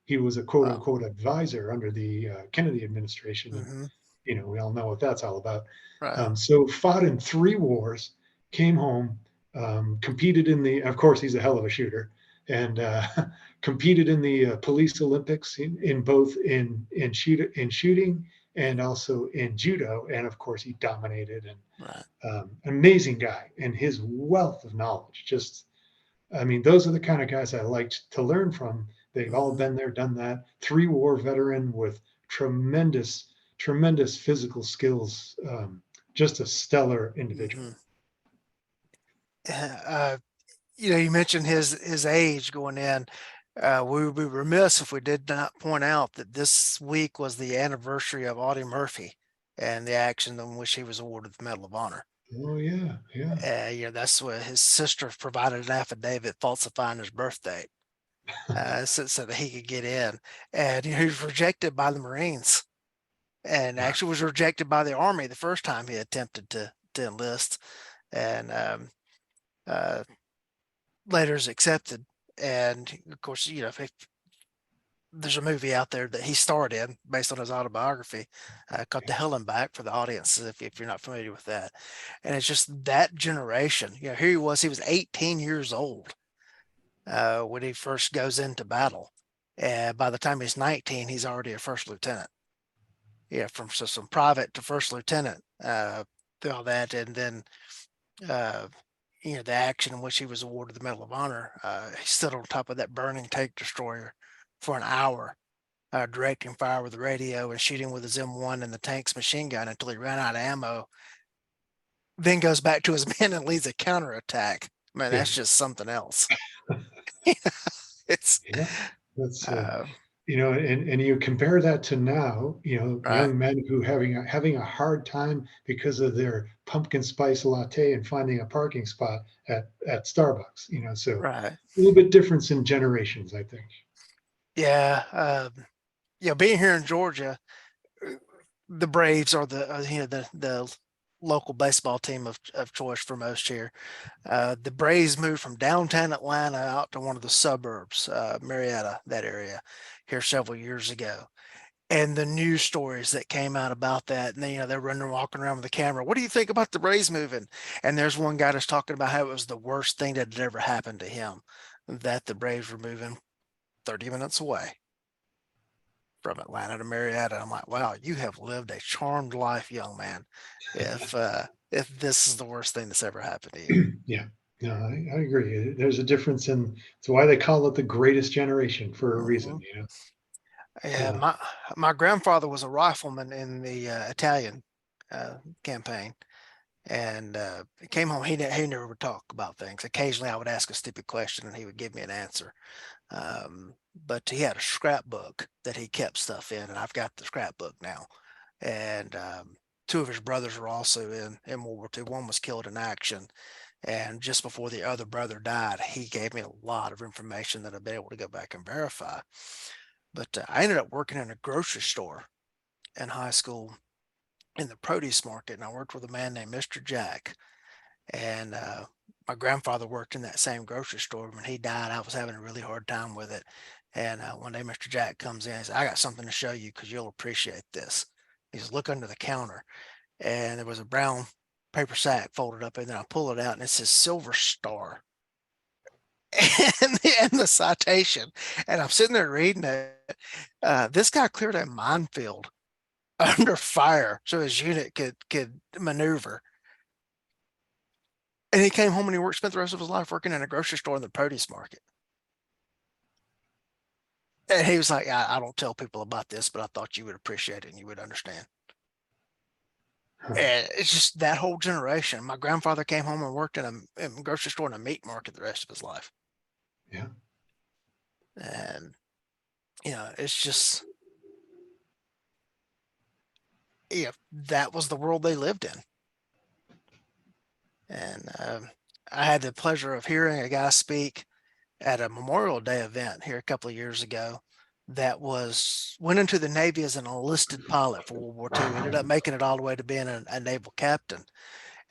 Speaker 3: He was a quote
Speaker 2: Wow.
Speaker 3: unquote advisor under the Kennedy administration. And,
Speaker 2: Hmm.
Speaker 3: we all know what that's all about.
Speaker 2: Right.
Speaker 3: So fought in 3 wars, came home, competed of course, he's a hell of a shooter, and competed in the police Olympics in both in shooting and also in judo. And of course, he dominated, and
Speaker 2: Right.
Speaker 3: amazing guy, and his wealth of knowledge. Just, I mean, those are the kind of guys I liked to learn from. They've all
Speaker 2: Hmm.
Speaker 3: been there, done that. 3 war veteran with tremendous physical skills. Just a stellar individual.
Speaker 2: Hmm. You mentioned his age going in. We would be remiss if we did not point out that this week was the anniversary of Audie Murphy and the action in which he was awarded the Medal of Honor.
Speaker 3: Oh yeah, yeah.
Speaker 2: That's what his sister provided an affidavit falsifying his birth date, so that he could get in. And he was rejected by the Marines, and actually was rejected by the Army the first time he attempted to enlist, and uh, later is accepted. And of course, if there's a movie out there that he starred in based on his autobiography, called "To
Speaker 3: Yeah.
Speaker 2: Hell and Back" for the audience, if you're not familiar with that. And it's just that generation. Here he was 18 years old when he first goes into battle. And by the time he's 19, he's already a first lieutenant. Yeah, from private to first lieutenant, through all that. And then uh, the action in which he was awarded the Medal of Honor. He stood on top of that burning tank destroyer for an hour, directing fire with the radio and shooting with his M1 and the tank's machine gun until he ran out of ammo. Then goes back to his men and leads a counterattack. Man,
Speaker 3: Yeah.
Speaker 2: that's just something else. It's
Speaker 3: Yeah. That's,
Speaker 2: uh,
Speaker 3: and you compare that to now,
Speaker 2: right,
Speaker 3: young men who having a hard time because of their pumpkin spice latte and finding a parking spot at Starbucks, so
Speaker 2: right.
Speaker 3: a little bit difference in generations, I think.
Speaker 2: Yeah. Being here in Georgia, the Braves are the local baseball team of choice for most here. The Braves moved from downtown Atlanta out to one of the suburbs, Marietta, that area, here several years ago. And the news stories that came out about that, and they're running, walking around with the camera. What do you think about the Braves moving? And there's one guy that's talking about how it was the worst thing that had ever happened to him, that the Braves were moving 30 minutes away from Atlanta to Marietta. I'm like, wow, you have lived a charmed life, young man. If this is the worst thing that's ever happened to you.
Speaker 3: Yeah. No, I agree. There's a difference in it's why they call it the greatest generation for a reason,
Speaker 2: Mhm.
Speaker 3: you know.
Speaker 2: Yeah,
Speaker 3: Uh,
Speaker 2: my grandfather was a rifleman in the Italian campaign, and he came home. He never would talk about things. Occasionally, I would ask a stupid question, and he would give me an answer. But he had a scrapbook that he kept stuff in, and I've got the scrapbook now. And two of his brothers were also in World War II. One was killed in action, and just before the other brother died, he gave me a lot of information that I've been able to go back and verify. But I ended up working in a grocery store in high school in the produce market, and I worked with a man named Mr. Jack. And my grandfather worked in that same grocery store. When he died, I was having a really hard time with it. And one day, Mr. Jack comes in and says, "I got something to show you because you'll appreciate this." He says, "Look under the counter." And there was a brown paper sack folded up, and then I pull it out, and it says Silver Star. And the citation. And I'm sitting there reading it. This guy cleared a minefield under fire so his unit could maneuver. And he came home and spent the rest of his life working in a grocery store in the produce market. And he was like, I don't tell people about this, but I thought you would appreciate it and you would understand. And it's just that whole generation. My grandfather came home and worked in a grocery store and a meat market the rest of his life.
Speaker 3: yeah.
Speaker 2: And, it's just, that was the world they lived in. And I had the pleasure of hearing a guy speak at a Memorial Day event here a couple of years ago that went into the Navy as an enlisted pilot for World War II, ended up making it all the way to being a naval captain.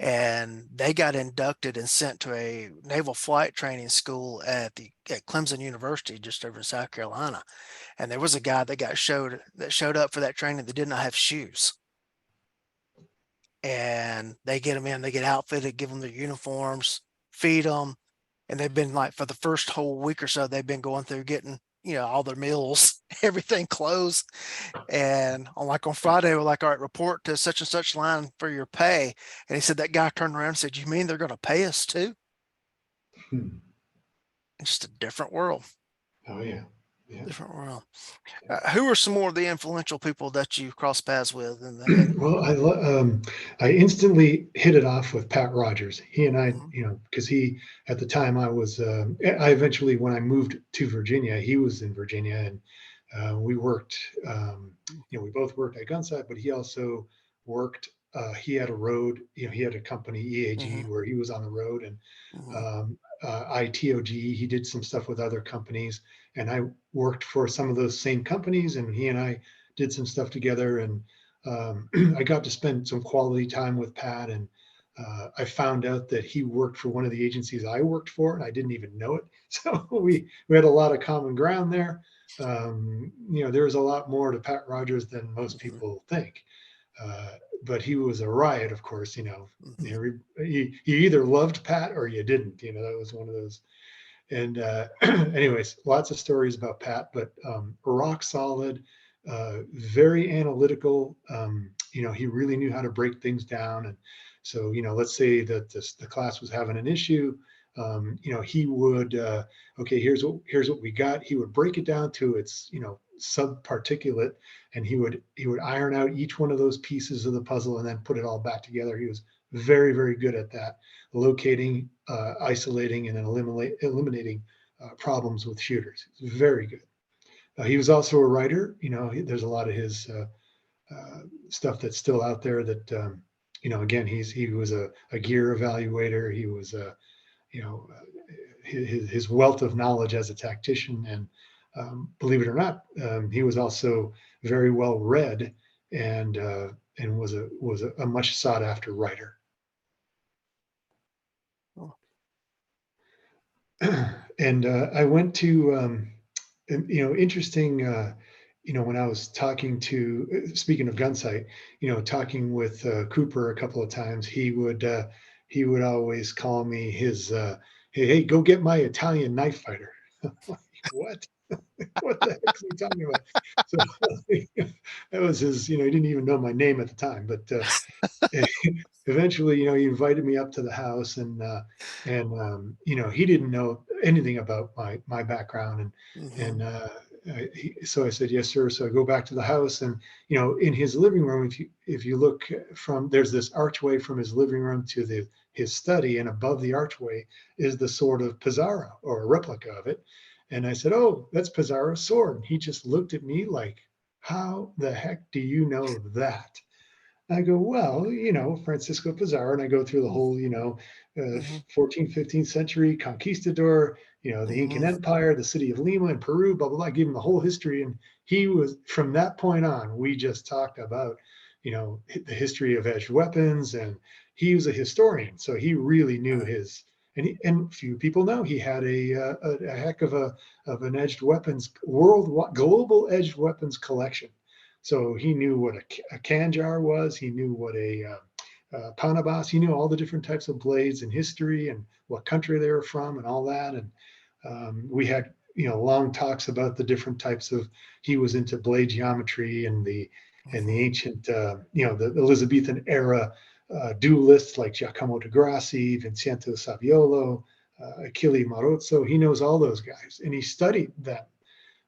Speaker 2: And they got inducted and sent to a naval flight training school at Clemson University, just over in South Carolina. And there was a guy that showed up for that training that did not have shoes. And they get them in, they get outfitted, give them their uniforms, feed them, and they've been like for the first whole week or so, they've been going through getting all their meals, everything closed. And on Friday, we're like, all right, report to such and such line for your pay. And he said that guy turned around and said, "You mean they're going to pay us too?"
Speaker 3: Hmm.
Speaker 2: It's just a different world.
Speaker 3: Oh yeah. Yeah.
Speaker 2: Different world. Who are some more of the influential people that you cross paths with? In
Speaker 3: Well, I instantly hit it off with Pat Rogers. He and I,
Speaker 2: Mhm.
Speaker 3: because he at the time I eventually when I moved to Virginia, he was in Virginia, and we worked. We both worked at Gunsite, but he also worked. He had a road. He had a company EAG
Speaker 2: Mhm.
Speaker 3: where he was on the road, and
Speaker 2: Mhm.
Speaker 3: ITOG. He did some stuff with other companies, and I worked for some of those same companies, and he and I did some stuff together, and I got to spend some quality time with Pat, and I found out that he worked for one of the agencies I worked for, and I didn't even know it. So we had a lot of common ground there. There's a lot more to Pat Rogers than most
Speaker 2: Mhm.
Speaker 3: people think. Uh, but he was a riot, of course.
Speaker 2: Mhm.
Speaker 3: You either loved Pat or you didn't. That was one of those. And anyways, lots of stories about Pat, but rock solid, very analytical. He really knew how to break things down, and So, let's say that the class was having an issue. He would, okay, here's what we got. He would break it down to its, subparticulate, and he would iron out each one of those pieces of the puzzle and then put it all back together. He was very, very good at that, locating, isolating, and then eliminating problems with shooters. He's very good. He was also a writer. There's a lot of his stuff that's still out there that, again, he was a gear evaluator. He was you know, his wealth of knowledge as a tactician, and believe it or not, he was also very well read, and was a much sought after writer.
Speaker 2: Oh.
Speaker 3: And I went to, interesting, when I was talking to, speaking of Gunsight, talking with Cooper a couple of times, he would always call me his, hey, go get my Italian knife fighter. Like, what? What the heck is he talking about? So that was his, he didn't even know my name at the time, but eventually, he invited me up to the house, and he didn't know anything about my background, and so I said, yes, sir. So I go back to the house, and in his living room, if you look from, there's this archway from his living room to his study, and above the archway is the sword of Pizarro, or a replica of it. And I said, oh, that's Pizarro's sword. And he just looked at me like, how the heck do you know that? I go, well, Francisco Pizarro, and I go through the whole, 14th, 15th century conquistador, the Incan Empire, the city of Lima in Peru, blah, blah, blah. I gave him the whole history. And he was, from that point on, we just talked about, the history of edged weapons, and he was a historian. So he really knew his, and few people know he had a heck of an edged weapons, global edged weapons collection. So he knew what a Kanjar was. He knew what a Panabas. He knew all the different types of blades in history and what country they were from and all that. And we had long talks about the different types of. He was into blade geometry and the ancient the Elizabethan era duelists like Giacomo de Grassi, Vincenzo Saviolo, Achille Marozzo. He knows all those guys, and he studied them.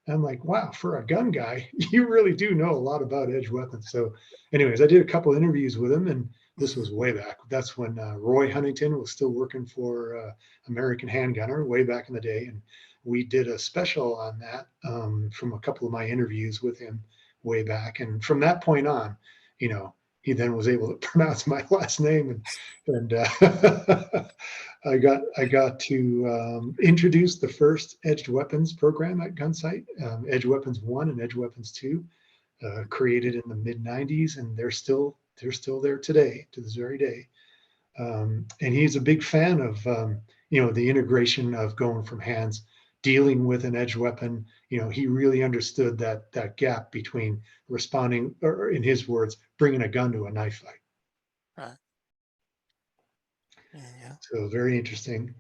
Speaker 3: I'm like, wow, for a gun guy, you really do know a lot about edge weapons. So anyways, I did a couple interviews with him, and this was way back. That's when Roy Huntington was still working for American Handgunner way back in the day. And we did a special on that from a couple of my interviews with him way back. And from that point on, he then was able to pronounce my last name, and I got to introduce the first edged weapons program at Gunsight, Edge Weapons 1 and Edge Weapons 2, created in the mid 90s, and they're still there today, to this very day. And he's a big fan of the integration of going from hands, dealing with an edge weapon. He really understood that gap between responding, or in his words, bringing a gun to a knife fight.
Speaker 2: Right. Yeah.
Speaker 3: So very interesting.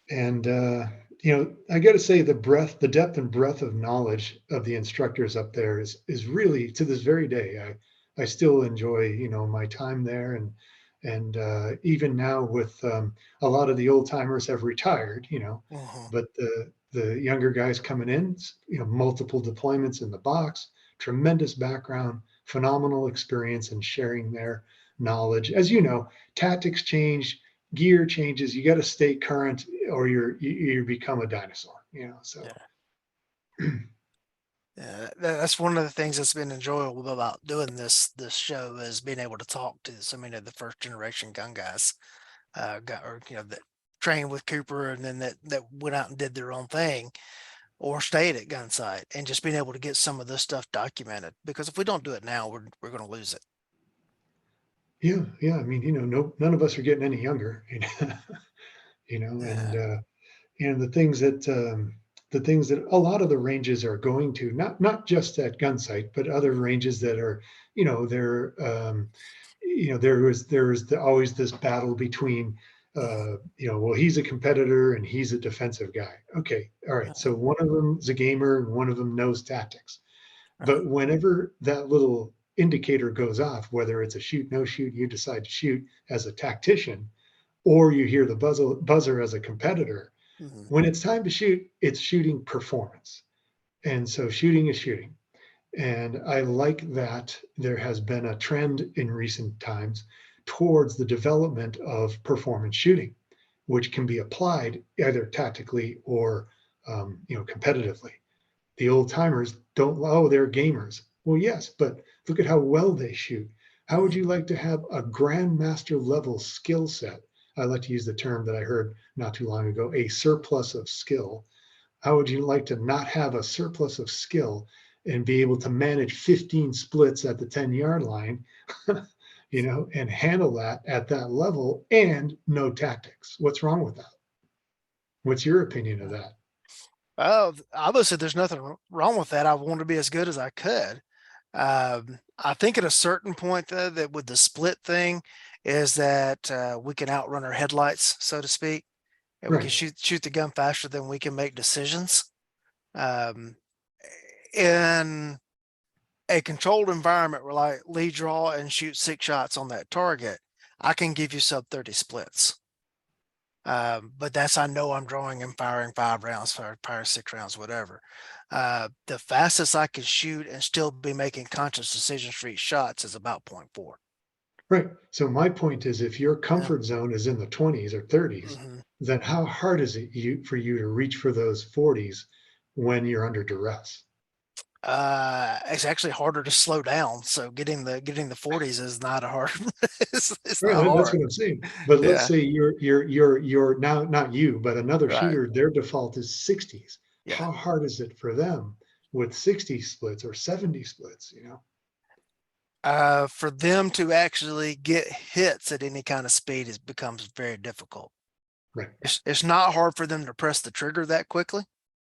Speaker 3: And I got to say, the depth and breadth of knowledge of the instructors up there is really, to this very day, I still enjoy my time there, and even now with a lot of the old timers have retired, but the younger guys coming in, multiple deployments in the box, tremendous background, phenomenal experience, and sharing their knowledge. As you know, tactics change, gear changes. You got to stay current, or you become a dinosaur. So.
Speaker 2: Yeah, that's one of the things that's been enjoyable about doing this show, is being able to talk to so many of the first generation gun guys, that trained with Cooper, and then that went out and did their own thing, or stayed at Gunsight, and just being able to get some of this stuff documented. Because if we don't do it now, we're going to lose it.
Speaker 3: Yeah. I mean, none of us are getting any younger. And the things that a lot of the ranges are going to, not just at Gunsight, but other ranges that are, there is always this battle between, well, he's a competitor and he's a defensive guy. Okay, all right. So one of them is a gamer and one of them knows tactics. But whenever that little indicator goes off, whether it's a shoot, no shoot, you decide to shoot as a tactician, or you hear the buzzer as a competitor.
Speaker 2: Mhm.
Speaker 3: When it's time to shoot, it's shooting performance. And so shooting is shooting. And I like that there has been a trend in recent times towards the development of performance shooting, which can be applied either tactically or competitively. The old timers don't, oh, they're gamers. Well, yes, but look at how well they shoot. How would
Speaker 2: Mhm.
Speaker 3: you like to have a grandmaster level skill set? I like to use the term that I heard not too long ago, a surplus of skill. How would you like to not have a surplus of skill and be able to manage 15 splits at the 10-yard line, and handle that at that level and no tactics? What's wrong with that? What's your opinion of that?
Speaker 2: Obviously, there's nothing wrong with that. I want to be as good as I could. I think at a certain point, though, that with the split thing, is that we can outrun our headlights, so to speak, and we can
Speaker 3: Right.
Speaker 2: shoot the gun faster than we can make decisions. Um, in a controlled environment where I lead draw and shoot 6 shots on that target, I can give you sub 30 splits. But that's, I know I'm drawing and firing 5 rounds, fire 6 rounds, whatever. The fastest I can shoot and still be making conscious decisions for each shots is about 0.4.
Speaker 3: Right. So my point is, if your
Speaker 2: Yeah.
Speaker 3: comfort zone is in the 20s or 30s,
Speaker 2: Mhm.
Speaker 3: then how hard is it for you to reach for those 40s when you're under duress?
Speaker 2: It's actually harder to slow down. So getting the 40s is not a hard. It's
Speaker 3: Right,
Speaker 2: not
Speaker 3: that's
Speaker 2: hard.
Speaker 3: what I'm saying. But let's
Speaker 2: Yeah.
Speaker 3: say you're now, not you, but another
Speaker 2: Right.
Speaker 3: shooter, their default is 60s.
Speaker 2: Yeah.
Speaker 3: How hard is it for them with 60 splits or 70 splits?
Speaker 2: For them to actually get hits at any kind of speed becomes very difficult.
Speaker 3: Right.
Speaker 2: It's not hard for them to press the trigger that quickly.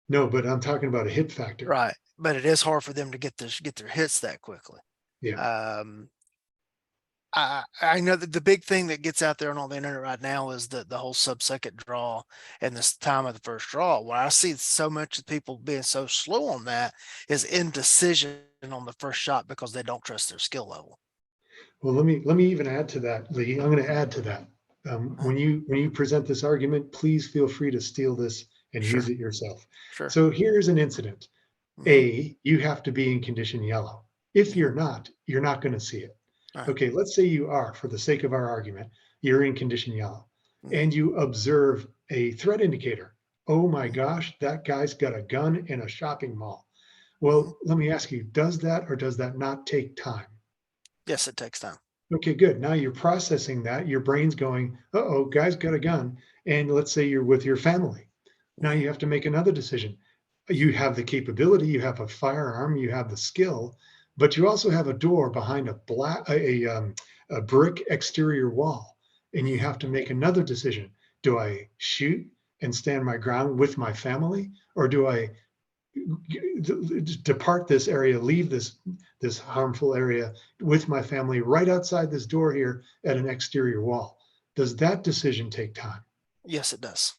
Speaker 3: No, but I'm talking about a hit factor.
Speaker 2: Right. But it is hard for them to get their hits that quickly.
Speaker 3: Yeah.
Speaker 2: Um, I know that the big thing that gets out there on all the internet right now is the whole sub-second draw and this time of the first draw. Where I see so much of people being so slow on that is indecision on the first shot because they don't trust their skill level.
Speaker 3: Well, let me even add to that, Lee. I'm going to add to that. When you present this argument, please feel free to steal this and
Speaker 2: Sure,
Speaker 3: use it yourself.
Speaker 2: sure.
Speaker 3: So here's an incident.
Speaker 2: Hmm.
Speaker 3: You have to be in condition yellow. If
Speaker 2: Hmm.
Speaker 3: you're not going to see it.
Speaker 2: All right.
Speaker 3: Okay, let's say you are, for the sake of our argument, you're in condition yellow,
Speaker 2: Hmm.
Speaker 3: and you observe a threat indicator. Oh my
Speaker 2: Hmm.
Speaker 3: gosh, that guy's got a gun in a shopping mall.
Speaker 2: Hmm.
Speaker 3: Well, let me ask you, does that or does that not take time?
Speaker 2: Yes, it takes time.
Speaker 3: Okay, good. Now you're processing that. Your brain's going, uh-oh, guy's got a gun. And let's say you're with your family. Now
Speaker 2: Hmm.
Speaker 3: you have to make another decision. You have the capability, you have a firearm, you have the skill, but you also have a door behind a brick exterior wall. And you
Speaker 2: Hmm.
Speaker 3: have to make another decision. Do I shoot and stand my ground with my family? Or do I depart this area, leave this harmful area with my family right outside this door here at an exterior wall? Does that decision take time?
Speaker 2: Yes, it does.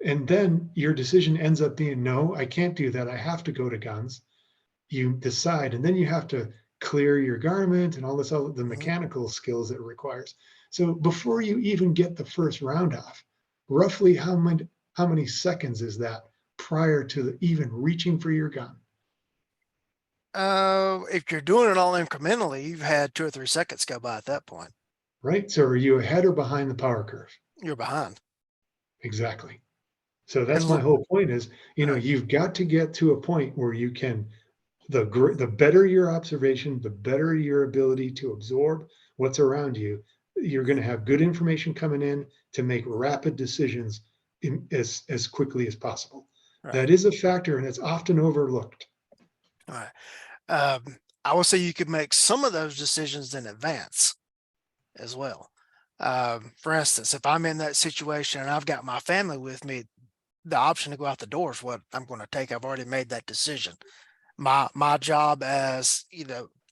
Speaker 3: And then your decision ends up being, no, I can't do that. I have to go to guns. You decide, and then you have to clear your garment and all this other the
Speaker 2: Hmm.
Speaker 3: mechanical skills it requires. So before you even get the first round off, roughly how many seconds is that prior to even reaching for your gun?
Speaker 2: If you're doing it all incrementally, you've had 2 or 3 seconds go by at that point.
Speaker 3: Right? So are you ahead or behind the power curve?
Speaker 2: You're behind.
Speaker 3: Exactly. So
Speaker 2: And
Speaker 3: that's my
Speaker 2: look,
Speaker 3: whole point is, you've got to get to a point where you can, the better your observation, the better your ability to absorb what's around you, you're going to have good information coming in to make rapid decisions as quickly as possible.
Speaker 2: right,
Speaker 3: That is a factor and it's often overlooked.
Speaker 2: all right. I will say you could make some of those decisions in advance as well. For instance, if I'm in that situation and I've got my family with me, the option to go out the door is what I'm going to take. I've already made that decision. My job as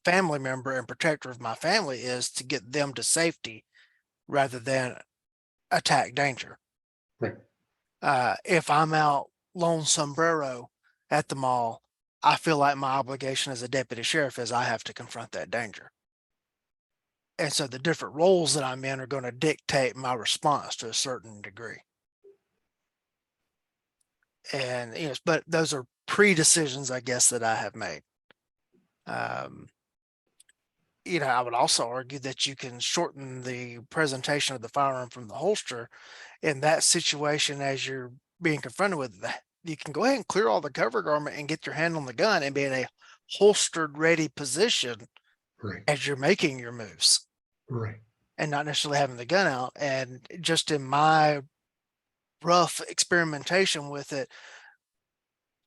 Speaker 2: family member and protector of my family is to get them to safety rather than attack danger.
Speaker 3: Right.
Speaker 2: If I'm out lone sombrero at the mall, I feel like my obligation as a deputy sheriff is I have to confront that danger. And so the different roles that I'm in are going to dictate my response to a certain degree. And yes, but those are pre-decisions, I guess, that I have made. I would also argue that you can shorten the presentation of the firearm from the holster in that situation as you're being confronted with that. You can go ahead and clear all the cover garment and get your hand on the gun and be in a holstered ready position
Speaker 3: Right.
Speaker 2: as you're making your moves
Speaker 3: Right.
Speaker 2: and not necessarily having the gun out. And just in my rough experimentation with it,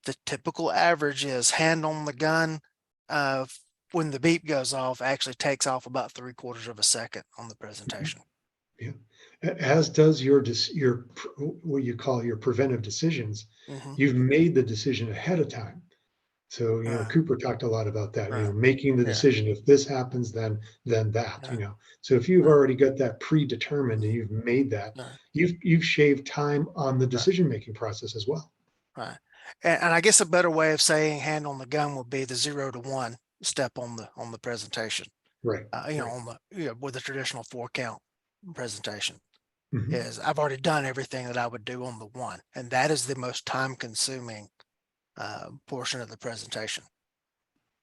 Speaker 2: the typical average is hand on the gun when the beep goes off actually takes off about 3/4 of a second on the presentation.
Speaker 3: Yeah. As does your what you call your preventive decisions.
Speaker 2: Mhm.
Speaker 3: You've made the decision ahead of time. So,
Speaker 2: Right,
Speaker 3: Cooper talked a lot about that,
Speaker 2: right,
Speaker 3: making the
Speaker 2: yeah,
Speaker 3: decision, if this happens, then that,
Speaker 2: right,
Speaker 3: So if you've
Speaker 2: right,
Speaker 3: already got that predetermined and
Speaker 2: mhm,
Speaker 3: you've made that,
Speaker 2: right,
Speaker 3: you've shaved time on the
Speaker 2: right,
Speaker 3: decision-making process as well.
Speaker 2: right. And I guess a better way of saying hand on the gun would be the 0 to 1 step on the presentation.
Speaker 3: Right. Right.
Speaker 2: On the with the traditional 4 count presentation
Speaker 3: Mhm.
Speaker 2: is I've already done everything that I would do on the 1, and that is the most time consuming portion of the presentation.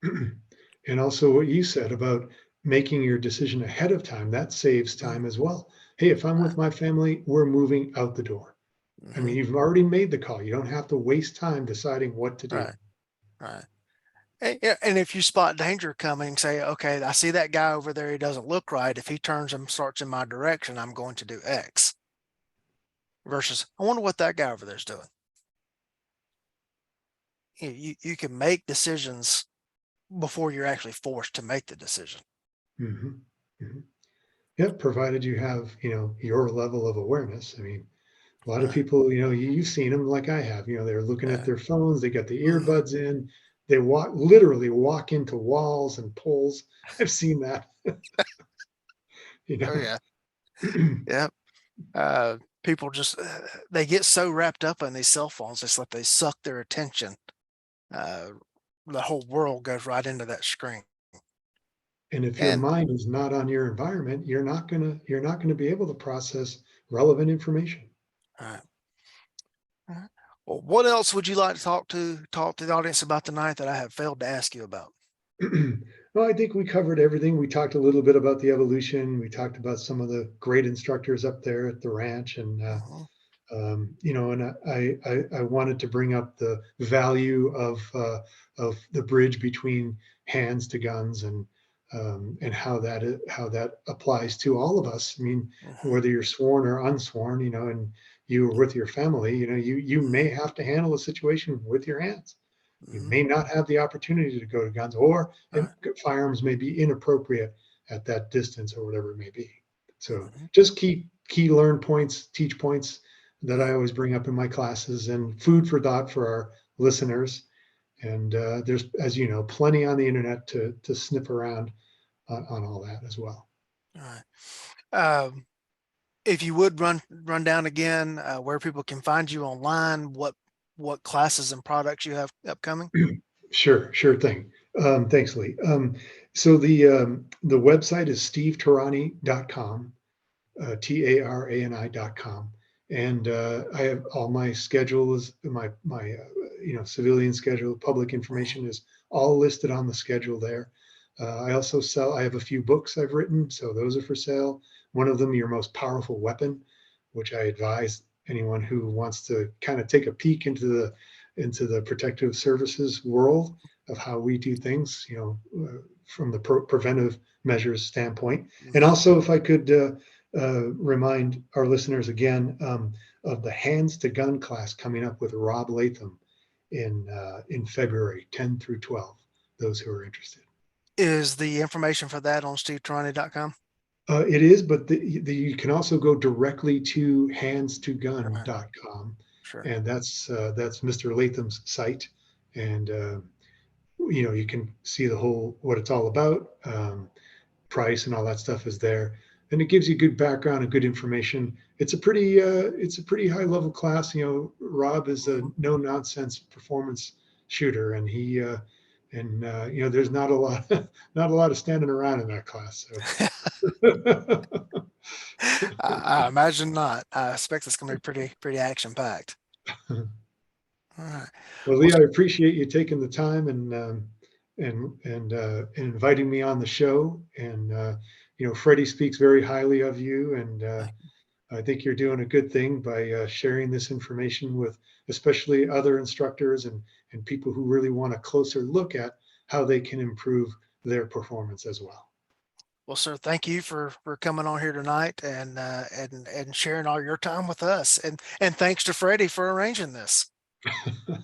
Speaker 3: And also what you said about making your decision ahead of time, that saves
Speaker 2: Mhm.
Speaker 3: time as well. Hey, if I'm
Speaker 2: Right.
Speaker 3: with my family, we're moving out the door. I mean,
Speaker 2: Mhm.
Speaker 3: you've already made the call. You don't have to waste time deciding what to do.
Speaker 2: Right. Right. Yeah, and if you spot danger coming, say, okay, I see that guy over there. He doesn't look right. If he turns and starts in my direction, I'm going to do X versus, I wonder what that guy over there's doing. You can make decisions before you're actually forced to make the decision.
Speaker 3: Mhm. Mhm. Yep, provided you have, your level of awareness. I mean, a lot of
Speaker 2: Right.
Speaker 3: people, you've seen them like I have, they're looking at
Speaker 2: Yeah.
Speaker 3: their phones, they got the
Speaker 2: Mhm.
Speaker 3: earbuds in, they literally walk into walls and poles. I've seen that, you
Speaker 2: Oh
Speaker 3: know.
Speaker 2: yeah. Yeah. People just they get so wrapped up in these cell phones, it's like they suck their attention. Uh, the whole world goes right into that screen.
Speaker 3: And if your
Speaker 2: And
Speaker 3: mind is not on your environment, you're not gonna be able to process relevant information.
Speaker 2: uh, well, what else would you like to talk to the audience about tonight that I have failed to ask you about?
Speaker 3: Well, I think we covered everything. We talked a little bit about the evolution. We talked about some of the great instructors up there at the ranch, and
Speaker 2: Mhm,
Speaker 3: and I wanted to bring up the value of the bridge between hands to guns, and how that applies to all of us. I mean,
Speaker 2: mhm,
Speaker 3: whether you're sworn or unsworn, and you were with your family, you
Speaker 2: mhm,
Speaker 3: may have to handle a situation with your hands. You
Speaker 2: mhm.
Speaker 3: may not have the opportunity to go to guns, or
Speaker 2: Right.
Speaker 3: firearms may be inappropriate at that distance, or whatever it may be. So
Speaker 2: Mhm,
Speaker 3: just key learn points, teach points that
Speaker 2: mhm.
Speaker 3: I always bring up in my classes, and food for thought for our listeners. And there's, as you know, plenty on the internet to sniff around on all that as well.
Speaker 2: Right. Um, if you would run down again where people can find you online, what classes and products you have upcoming.
Speaker 3: Sure thing. Thanks, Lee. So the website is stevetarani.com, tarani.com, and I have all my schedules, my civilian schedule, public
Speaker 2: Mhm,
Speaker 3: information is all listed on the schedule there. I also sell. I have a few books I've written, so those are for sale. One of them, Your Most Powerful Weapon, which I advise anyone who wants to kind of take a peek into the protective services world of how we do things, from the preventive measures standpoint. And
Speaker 2: mhm.
Speaker 3: also, if I could remind our listeners again, of the Hands to Gun class coming up with Rob Latham in February 10 through 12. Those who are interested.
Speaker 2: Is the information for that on stevetarani.com?
Speaker 3: It is, but you can also go directly to
Speaker 2: Right.
Speaker 3: handstogun.com,
Speaker 2: Sure.
Speaker 3: and that's Mr. Latham's site, and you can see the whole what it's all about. Price and all that stuff is there, and it gives you good background and good information. It's a pretty high level class. Rob is a
Speaker 2: Mhm,
Speaker 3: no nonsense performance shooter, and there's not a lot not a lot of standing around in that class. So
Speaker 2: I imagine not. I expect it's going to be pretty action packed. All right.
Speaker 3: well,
Speaker 2: Well,
Speaker 3: Lee, I appreciate you taking the time and inviting me on the show. And Freddie speaks very highly of you, and I think you're doing a good thing by sharing this information with especially other instructors and people who really want a closer look at how they can improve their performance as well.
Speaker 2: well, sir, thank you for coming on here tonight and sharing all your time with us. And thanks to Freddie for arranging this.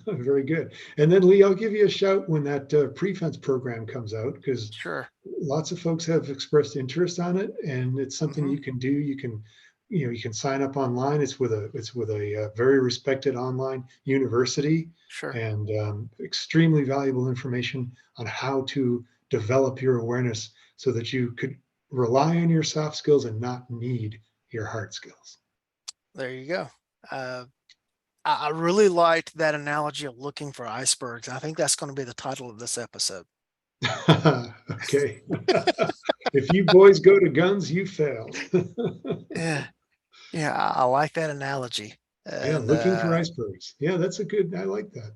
Speaker 3: Very good. And then Lee, I'll give you a shout when that pre-fence program comes out, because
Speaker 2: Sure.
Speaker 3: lots of folks have expressed interest on it, and it's something
Speaker 2: Mhm.
Speaker 3: you can do. You can sign up online. It's with a very respected online university,
Speaker 2: Sure.
Speaker 3: and extremely valuable information on how to develop your awareness so that you could rely on your soft skills and not need your hard skills.
Speaker 2: There you go. I really liked that analogy of looking for icebergs. I think that's going to be the title of this episode.
Speaker 3: Okay. If you boys go to guns, you failed.
Speaker 2: Yeah. Yeah. I like that analogy.
Speaker 3: Yeah,
Speaker 2: And
Speaker 3: looking for icebergs. Yeah, I like that.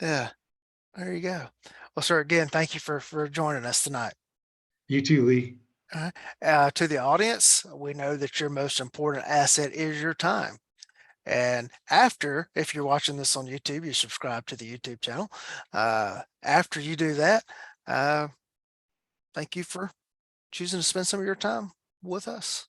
Speaker 2: yeah, there you go. Well, sir, again, thank you for joining us tonight.
Speaker 3: You too, Lee.
Speaker 2: To the audience, we know that your most important asset is your time. And if you're watching this on YouTube, you subscribe to the YouTube channel. After you do that, thank you for choosing to spend some of your time with us.